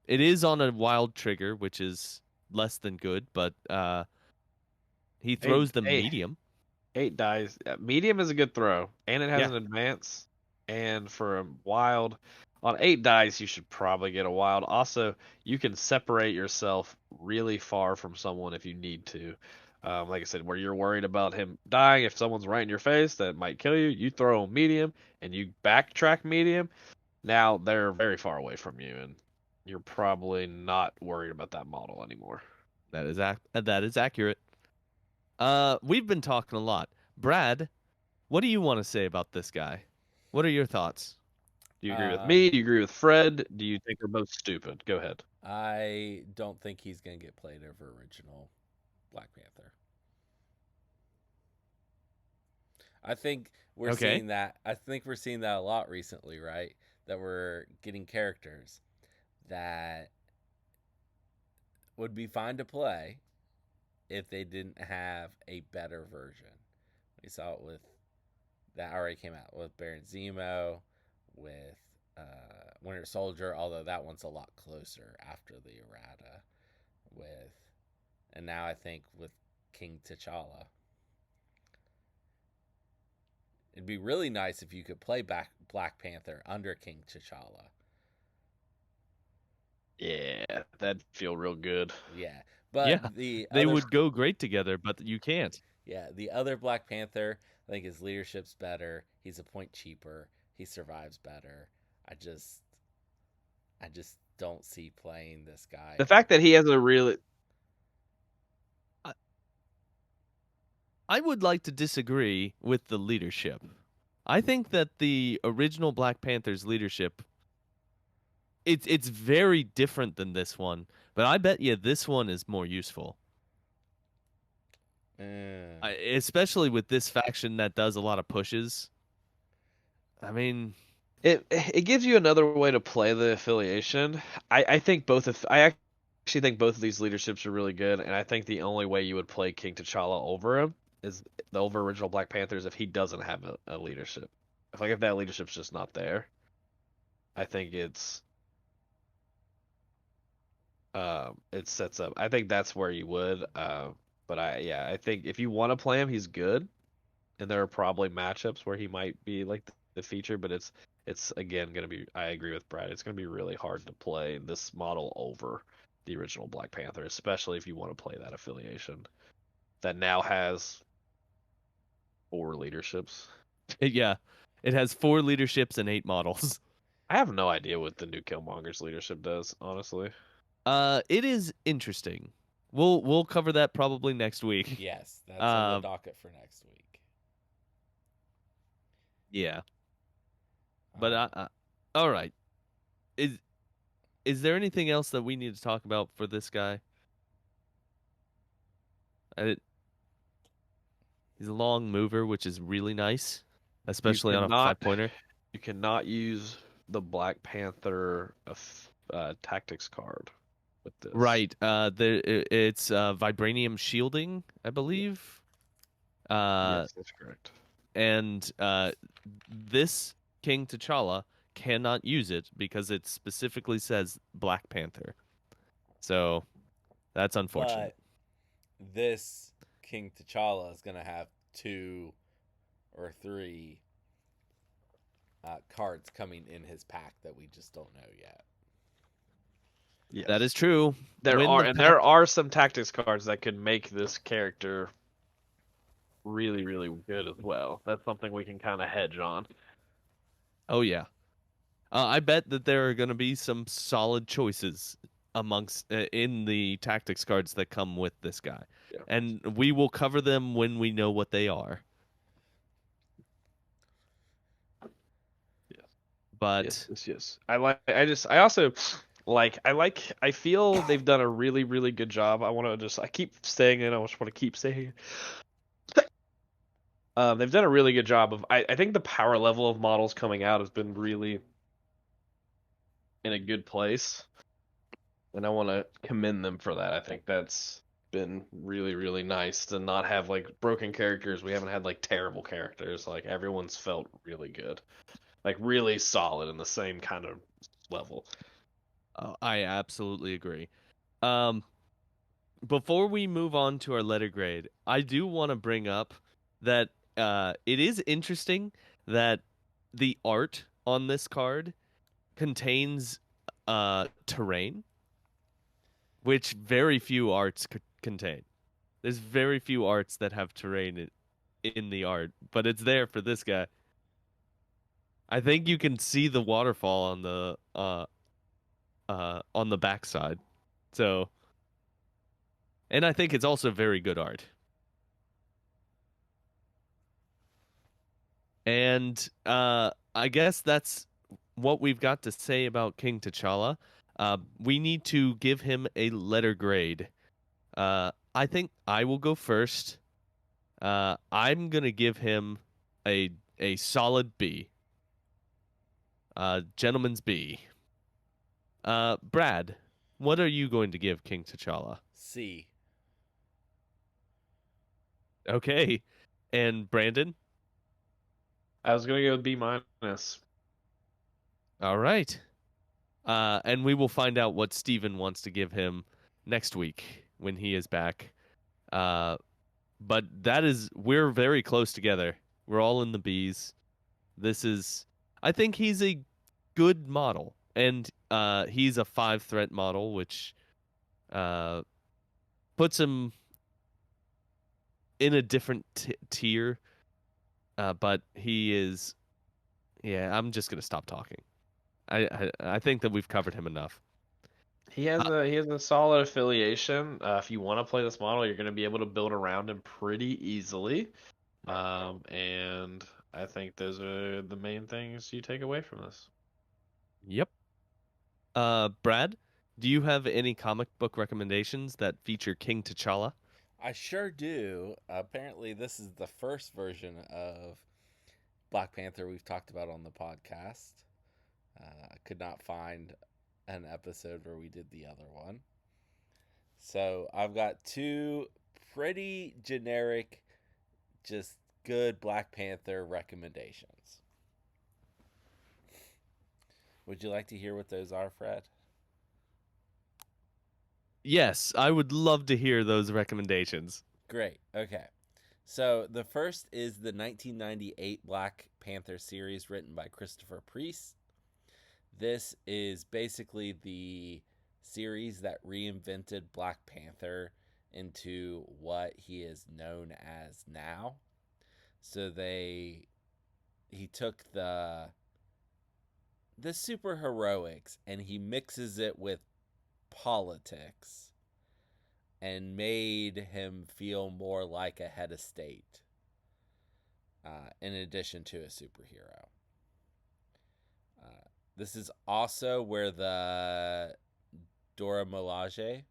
[SPEAKER 1] It is on a wild trigger, which is less than good, but he
[SPEAKER 3] Eight,
[SPEAKER 1] throws the
[SPEAKER 3] eight,
[SPEAKER 1] medium.
[SPEAKER 3] 8 dice. Medium is a good throw, and it has
[SPEAKER 1] Yeah,
[SPEAKER 3] an advance. And for a wild, on 8 dice, you should probably get a wild. Also, you can separate yourself really far from someone if you need to. Like I said, where you're worried about him dying, if someone's right in your face that might kill you, you throw a medium and you backtrack medium. Now they're very far away from you, and you're probably not worried about that model anymore.
[SPEAKER 1] that is accurate. We've been talking a lot. Brad, what do you want to say about this guy? What are your thoughts?
[SPEAKER 3] Do you agree with
[SPEAKER 2] Um,
[SPEAKER 3] me? Do you agree with Fred? Do you think they're both stupid? Go ahead.
[SPEAKER 2] I don't think he's going to get played over original Black Panther. I think we're
[SPEAKER 1] Okay.
[SPEAKER 2] seeing that. I think we're seeing that a lot recently, right? That we're getting characters that would be fine to play if they didn't have a better version. We saw it with that already came out with Baron Zemo, with Winter Soldier, although that one's a lot closer after the errata. With and now I think with King T'Challa, it'd be really nice if you could play back Black Panther under King T'Challa.
[SPEAKER 3] Yeah, that'd feel real good.
[SPEAKER 2] Yeah, but
[SPEAKER 1] Yeah,
[SPEAKER 2] the
[SPEAKER 1] they
[SPEAKER 2] other
[SPEAKER 1] would go great together, but you can't.
[SPEAKER 2] yeah, the other Black Panther, I think his leadership's better. He's a point cheaper. He survives better. I just I just don't see playing this guy
[SPEAKER 3] The fact
[SPEAKER 2] over.
[SPEAKER 3] that he has a really
[SPEAKER 1] I, I would like to disagree with the leadership. I think that the original Black Panther's leadership it's very different than this one, but I bet you this one is more useful. Especially with this faction that does a lot of pushes. I mean,
[SPEAKER 3] it gives you another way to play the affiliation. I think both of I actually think both of these leaderships are really good, and I think the only way you would play King T'Challa over him is the over original Black Panthers if he doesn't have a leadership. If that leadership's just not there, I think it sets up. I think that's where you would. But I think if you want to play him, he's good, and there are probably matchups where he might be like the feature, but it's again gonna be. I agree with Brad. It's gonna be really hard to play this model over the original Black Panther, especially if you want to play that affiliation that now has 4 leaderships.
[SPEAKER 1] yeah, it has 4 leaderships and 8 models.
[SPEAKER 3] I have no idea what the new Killmonger's leadership does, honestly.
[SPEAKER 1] It is interesting. We'll cover that probably next week.
[SPEAKER 2] Yes, that's on the
[SPEAKER 1] Uh,
[SPEAKER 2] docket for next week.
[SPEAKER 1] yeah, but
[SPEAKER 2] Um,
[SPEAKER 1] all right. Is is there anything else that we need to talk about for this guy? I, He's a long mover, which is really nice,
[SPEAKER 3] You
[SPEAKER 1] especially on a
[SPEAKER 3] cannot
[SPEAKER 1] 5-pointer.
[SPEAKER 3] you cannot use the Black Panther tactics card with this.
[SPEAKER 1] Right. It's vibranium shielding, I believe. Uh,
[SPEAKER 3] Yes, that's correct.
[SPEAKER 1] and this King T'Challa cannot use it because it specifically says Black Panther. So that's unfortunate.
[SPEAKER 2] But this King T'Challa is gonna have 2 or 3 cards coming in his pack that we just don't know yet.
[SPEAKER 3] Yes.
[SPEAKER 1] That is true.
[SPEAKER 3] There
[SPEAKER 1] When
[SPEAKER 3] are
[SPEAKER 1] the
[SPEAKER 3] and
[SPEAKER 1] pack
[SPEAKER 3] there are some tactics cards that could make this character really, really good as well. That's something we can kind of hedge on.
[SPEAKER 1] Oh yeah. I bet that there are going to be some solid choices amongst in the tactics cards that come with this guy.
[SPEAKER 3] Yeah.
[SPEAKER 1] And we will cover them when we know what they are.
[SPEAKER 3] Yes.
[SPEAKER 1] But
[SPEAKER 3] Yes. I feel they've done a really, really good job. I keep saying it. I just want to keep saying it. They've done a really good job of. I think the power level of models coming out has been really in a good place, and I want to commend them for that. I think that's been really, really nice to not have like broken characters. We haven't had like terrible characters. Like everyone's felt really good, like really solid in the same kind of level.
[SPEAKER 1] I absolutely agree. Um, before we move on to our letter grade, I do want to bring up that it is interesting that the art on this card contains terrain, which very few arts contain. There's very few arts that have terrain in the art, but it's there for this guy. I think you can see the waterfall on the backside. So, and I think it's also very good art. And I guess that's what we've got to say about King T'Challa. We need to give him a letter grade. I think I will go first. I'm gonna give him a solid B. Gentleman's B. Brad, what are you going to give King T'Challa?
[SPEAKER 2] C.
[SPEAKER 1] Okay, and Brandon.
[SPEAKER 3] I was gonna go with B minus.
[SPEAKER 1] All right. And we will find out what Steven wants to give him next week when he is back. But we're very close together. We're all in the B's. I think he's a good model, and he's a 5-threat model, which puts him in a different tier. But he is, yeah. I'm just gonna stop talking. I think that we've covered him enough.
[SPEAKER 3] He has a solid affiliation. If you want to play this model, you're going to be able to build around him pretty easily. And I think those are the main things you take away from this.
[SPEAKER 1] Yep. Brad, do you have any comic book recommendations that feature King T'Challa?
[SPEAKER 2] I sure do. Apparently, this is the first version of Black Panther we've talked about on the podcast. I could not find an episode where we did the other one. So I've got 2 pretty generic, just good Black Panther recommendations. Would you like to hear what those are, Fred?
[SPEAKER 1] Yes, I would love to hear those recommendations.
[SPEAKER 2] Great. Okay. So the first is the 1998 Black Panther series written by Christopher Priest. This is basically the series that reinvented Black Panther into what he is known as now. So he took the superheroics and he mixes it with politics and made him feel more like a head of state, in addition to a superhero. This is also where the Dora Milaje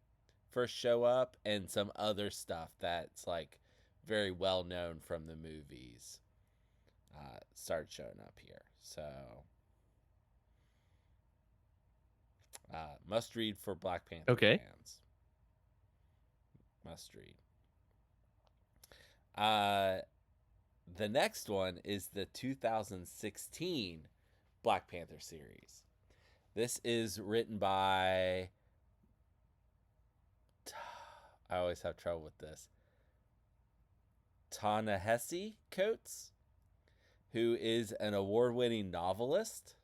[SPEAKER 2] first show up and some other stuff that's like very well known from the movies started showing up here. So must read for Black Panther
[SPEAKER 1] Okay.
[SPEAKER 2] fans. Must read. Uh, the next one is the 2016 Black Panther series. This is written by. I always have trouble with this. Ta-Nehisi Coates, who is an award-winning novelist.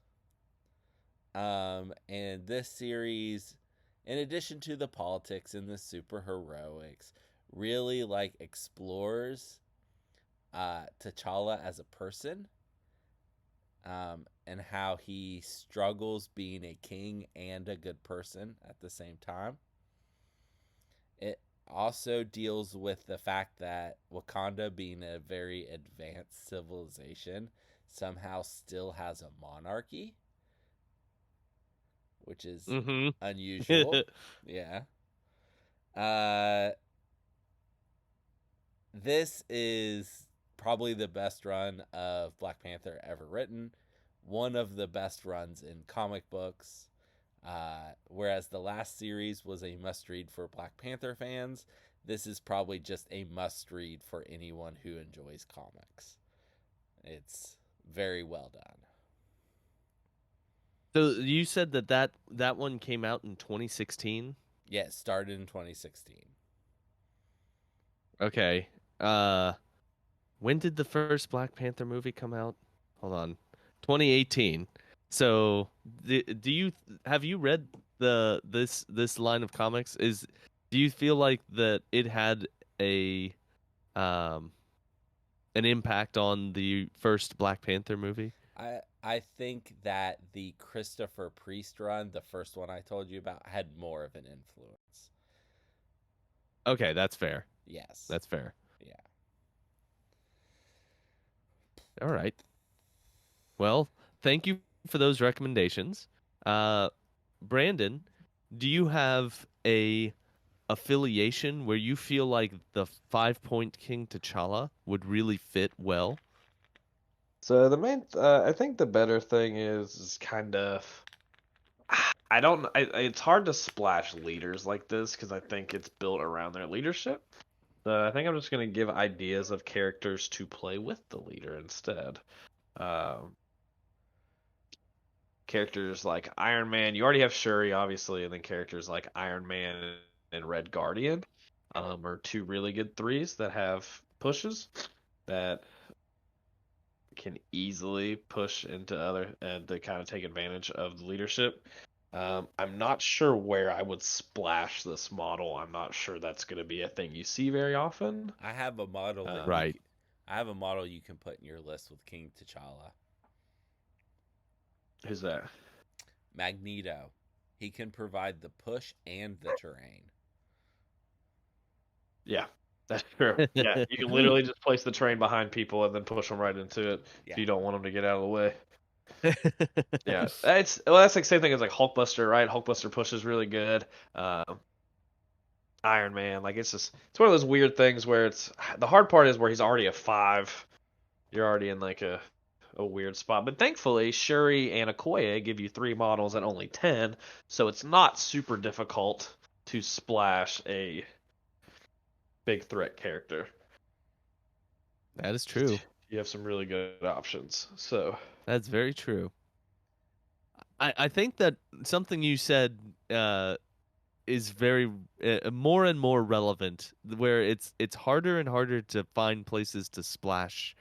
[SPEAKER 2] And this series, in addition to the politics and the super heroics, really like explores T'Challa as a person, and how he struggles being a king and a good person at the same time. It also deals with the fact that Wakanda, being a very advanced civilization, somehow still has a monarchy, which is
[SPEAKER 1] Mm-hmm.
[SPEAKER 2] unusual. Yeah. Uh, this is probably the best run of Black Panther ever written. One of the best runs in comic books. Whereas the last series was a must read for Black Panther fans, this is probably just a must read for anyone who enjoys comics. It's very well done.
[SPEAKER 1] So you said that one came out in 2016?
[SPEAKER 2] Yeah, it started in 2016.
[SPEAKER 1] Okay. When did the first Black Panther movie come out? Hold on. 2018. So, do you have you read this line of comics? Do you feel like that it had a um an impact on the first Black Panther movie?
[SPEAKER 2] I think that the Christopher Priest run, the first one I told you about, had more of an influence.
[SPEAKER 1] Okay, that's fair.
[SPEAKER 2] Yes.
[SPEAKER 1] That's fair.
[SPEAKER 2] Yeah.
[SPEAKER 1] All right. Well, thank you for those recommendations. Uh, Brandon, do you have a affiliation where you feel like the 5 Point King T'Challa would really fit well?
[SPEAKER 3] So the main, I think the better thing is kind of, I don't, it's hard to splash leaders like this because I think it's built around their leadership. So I think I'm just gonna give ideas of characters to play with the leader instead. Um, Characters like Iron Man, you already have Shuri, obviously, and then characters like Iron Man and Red Guardian, are two really good threes that have pushes that can easily push into other and to kind of take advantage of the leadership. I'm not sure where I would splash this model. I'm not sure that's going to be a thing you see very often.
[SPEAKER 2] I have a model that
[SPEAKER 3] Um,
[SPEAKER 1] Right.
[SPEAKER 2] I have a model you can put in your list with King T'Challa.
[SPEAKER 3] who's that?
[SPEAKER 2] Magneto. He can provide the push and the terrain.
[SPEAKER 3] Yeah, that's true. Yeah, you can literally just place the train behind people and then push them right into it if
[SPEAKER 2] Yeah.
[SPEAKER 3] you don't want them to get out of the way. Yeah, that's like same thing as like Hulkbuster, right? Hulkbuster pushes really good. Iron Man, like it's one of those weird things where it's the hard part is where he's already a 5. You're already in like a weird spot. But thankfully, Shuri and Okoye give you 3 models at only 10, so it's not super difficult to splash a big threat character.
[SPEAKER 1] That is true.
[SPEAKER 3] You have some really good options. So
[SPEAKER 1] That's very true. I think that something you said is very more and more relevant, where it's harder and harder to find places to splash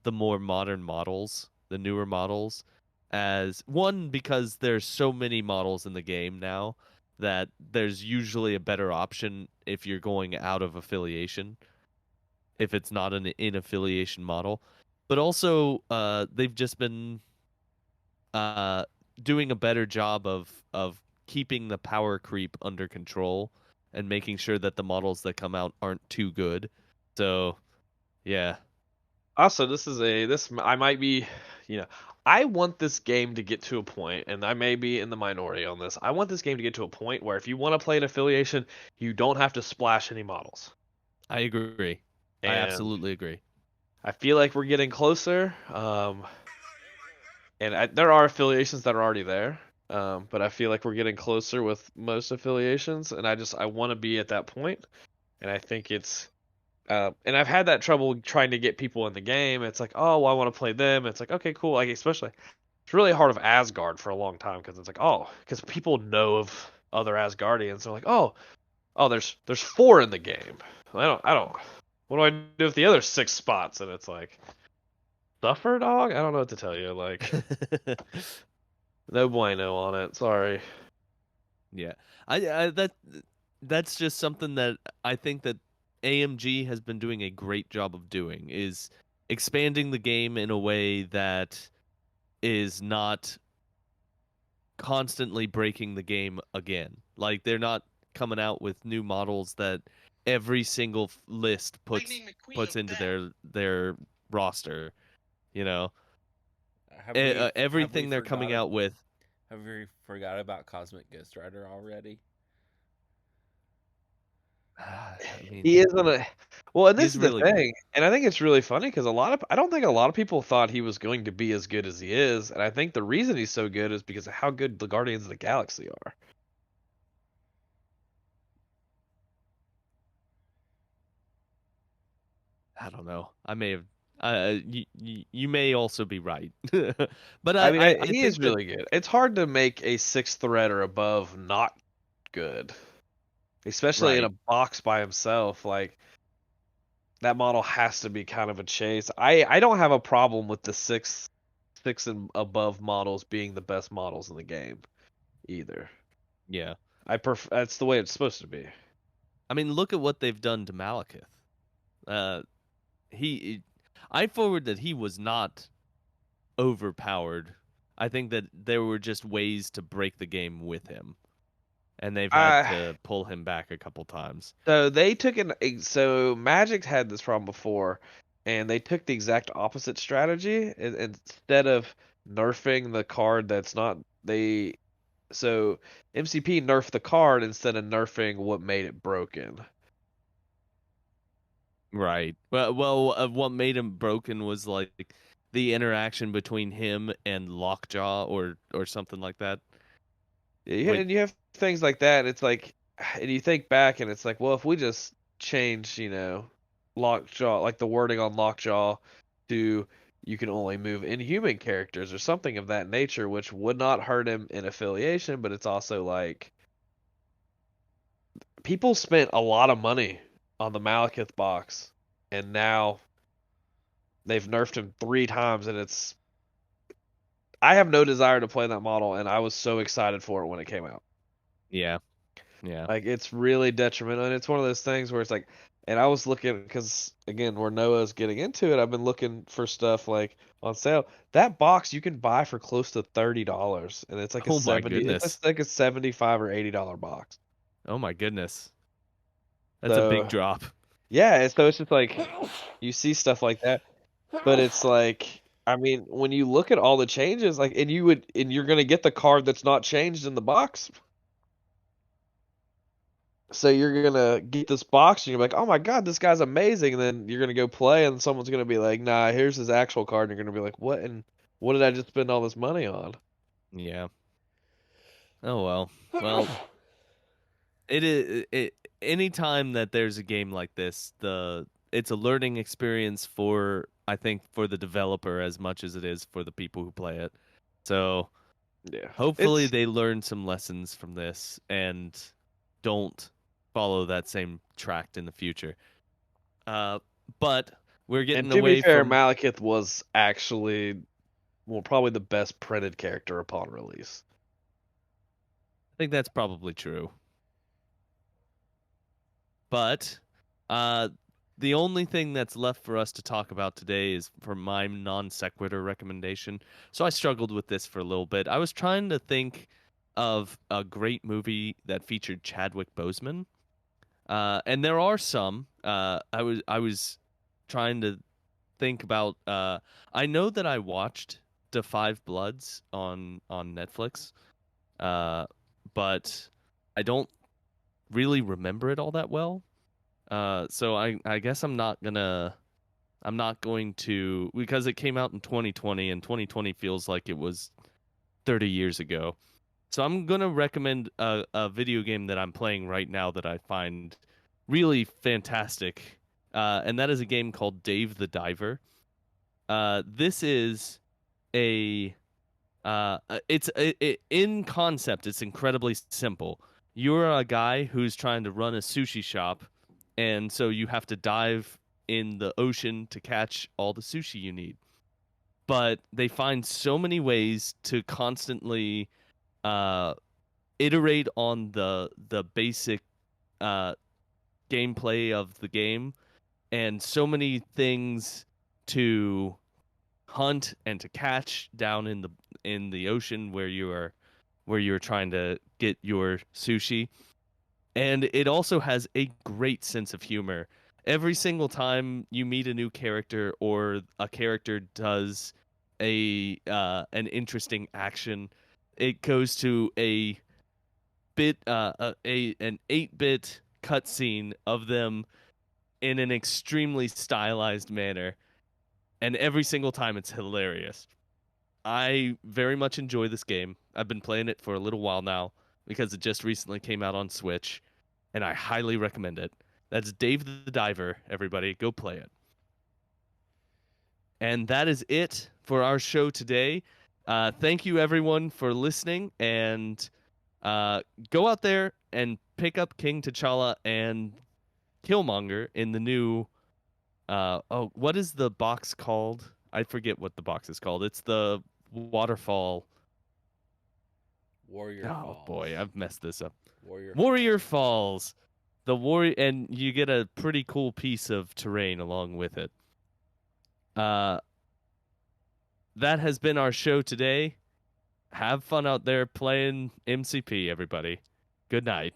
[SPEAKER 1] the more modern models, the newer models, as one because there's so many models in the game now that there's usually a better option if you're going out of affiliation, if it's not an in affiliation model. But also, they've just been uh, doing a better job of keeping the power creep under control and making sure that the models that come out aren't too good. So, yeah.
[SPEAKER 3] also, this I might be, you know, I want this game to get to a point, and I may be in the minority on this. I want this game to get to a point where if you want to play an affiliation, you don't have to splash any models.
[SPEAKER 1] I agree. I
[SPEAKER 3] and
[SPEAKER 1] absolutely agree.
[SPEAKER 3] I feel like we're getting closer. And there are affiliations that are already there, but I feel like we're getting closer with most affiliations, and I want to be at that point, and I think it's and I've had that trouble trying to get people in the game. It's like, oh, well, I want to play them. It's like, okay, cool. Like especially, it's really hard of Asgard for a long time because it's like, oh, because people know of other Asgardians. They're like, oh, there's 4 in the game. I don't. What do I do with the other 6 spots? And it's like, suffer dog. I don't know what to tell you. Like. No bueno on it. Sorry.
[SPEAKER 1] Yeah, I that's just something that I think that AMG has been doing a great job of doing is expanding the game in a way that is not constantly breaking the game again. Like they're not coming out with new models that every single list puts into their roster. You know,
[SPEAKER 2] Have we
[SPEAKER 1] everything they're coming
[SPEAKER 2] forgot
[SPEAKER 1] out with.
[SPEAKER 2] have we forgot about Cosmic Ghost Rider already?
[SPEAKER 1] I mean,
[SPEAKER 3] He is on a well, and this
[SPEAKER 1] he's
[SPEAKER 3] is the
[SPEAKER 1] really good.
[SPEAKER 3] thing, and I think it's really funny because I don't think a lot of people thought he was going to be as good as he is, and I think the reason he's so good is because of how good the Guardians of the Galaxy are.
[SPEAKER 1] I don't know. I may have. You may also be right, but
[SPEAKER 3] I mean,
[SPEAKER 1] I
[SPEAKER 3] he is
[SPEAKER 1] think that
[SPEAKER 3] really good. It's hard to make a 6th threat or above not good, especially in a
[SPEAKER 1] right.
[SPEAKER 3] box by himself. Like that model has to be kind of a chase. I don't have a problem with the 6 and above models being the best models in the game either.
[SPEAKER 1] Yeah.
[SPEAKER 3] That's the way it's supposed to be.
[SPEAKER 1] I mean, look at what they've done to Malekith. Uh, he, I forward that he was not overpowered. I think that there were just ways to break the game with him, and they've had
[SPEAKER 3] Uh
[SPEAKER 1] to pull him back a couple times.
[SPEAKER 3] so they took so Magic had this problem before, and they took the exact opposite strategy. Instead of nerfing the card that's not they so MCP nerfed the card instead of nerfing what made it broken.
[SPEAKER 1] Right. What made him broken was like the interaction between him and Lockjaw or something like that.
[SPEAKER 3] Yeah,
[SPEAKER 1] Wait,
[SPEAKER 3] and you have things like that. It's like, and you think back, and it's like, well, if we just change, Lockjaw, like the wording on Lockjaw, to you can only move inhuman characters or something of that nature, which would not hurt him in affiliation, but it's also like people spent a lot of money on the Malekith box, and now they've nerfed him 3 times, and it's. I have no desire to play that model, and I was so excited for it when it came out.
[SPEAKER 1] yeah, yeah.
[SPEAKER 3] Like it's really detrimental, and it's one of those things where it's like, and I was looking because again, where Noah's getting into it, I've been looking for stuff like on sale. That box you can buy for close to $30, and it's like a
[SPEAKER 1] Oh my
[SPEAKER 3] 70,
[SPEAKER 1] goodness.
[SPEAKER 3] like a $75 or $80 box.
[SPEAKER 1] Oh my goodness. That's a big
[SPEAKER 3] So
[SPEAKER 1] drop.
[SPEAKER 3] yeah, so it's just like you see stuff like that, but it's like. I mean, when you look at all the changes, like, and you're gonna get the card that's not changed in the box. So you're gonna get this box and you're like, oh my god, this guy's amazing. And then you're gonna go play and someone's gonna be like, nah, here's his actual card. And you're gonna be like, what? And what did I just spend all this money on?
[SPEAKER 1] Yeah. Oh well. Well, it is anytime that there's a game like this, the it's a learning experience for I think for the developer as much as it is for the people who play it. So
[SPEAKER 3] Yeah,
[SPEAKER 1] hopefully
[SPEAKER 3] it's
[SPEAKER 1] they learn some lessons from this and don't follow that same track in the future. Uh, but we're
[SPEAKER 3] and
[SPEAKER 1] getting
[SPEAKER 3] to be
[SPEAKER 1] away
[SPEAKER 3] fair,
[SPEAKER 1] from.
[SPEAKER 3] Malekith was actually well probably the best printed character upon release.
[SPEAKER 1] I think that's probably true. But uh, the only thing that's left for us to talk about today is for my non sequitur recommendation. So I struggled with this for a little bit. I was trying to think of a great movie that featured Chadwick Boseman, and there are some. I was trying to think about. I know that I watched The Five Bloods on Netflix, uh, but I don't really remember it all that well. So I guess I'm not going to, because it came out in 2020 and 2020 feels like it was 30 years ago. So I'm gonna recommend a video game that I'm playing right now that I find really fantastic, and that is a game called Dave the Diver. This is a in concept, it's incredibly simple. You're a guy who's trying to run a sushi shop, and so you have to dive in the ocean to catch all the sushi you need. But they find so many ways to constantly uh, iterate on the basic uh, gameplay of the game, and so many things to hunt and to catch down in the ocean where you're trying to get your sushi. And it also has a great sense of humor. Every single time you meet a new character or a character does a an interesting action, it goes to a an 8-bit cutscene of them in an extremely stylized manner, and every single time it's hilarious. I very much enjoy this game. I've been playing it for a little while now because it just recently came out on Switch, and I highly recommend it. That's Dave the Diver, everybody. Go play it. And that is it for our show today. Thank you, everyone, for listening, and go out there and pick up King T'Challa and Killmonger in the new. What is the box called? I forget what the box is called. It's the waterfall.
[SPEAKER 2] Warrior
[SPEAKER 1] Oh
[SPEAKER 2] Falls.
[SPEAKER 1] boy, I've messed this up.
[SPEAKER 2] Warrior
[SPEAKER 1] Warrior
[SPEAKER 2] Falls.
[SPEAKER 1] Falls. The warrior, and you get a pretty cool piece of terrain along with it. Uh, that has been our show today. Have fun out there playing MCP, everybody. Good night.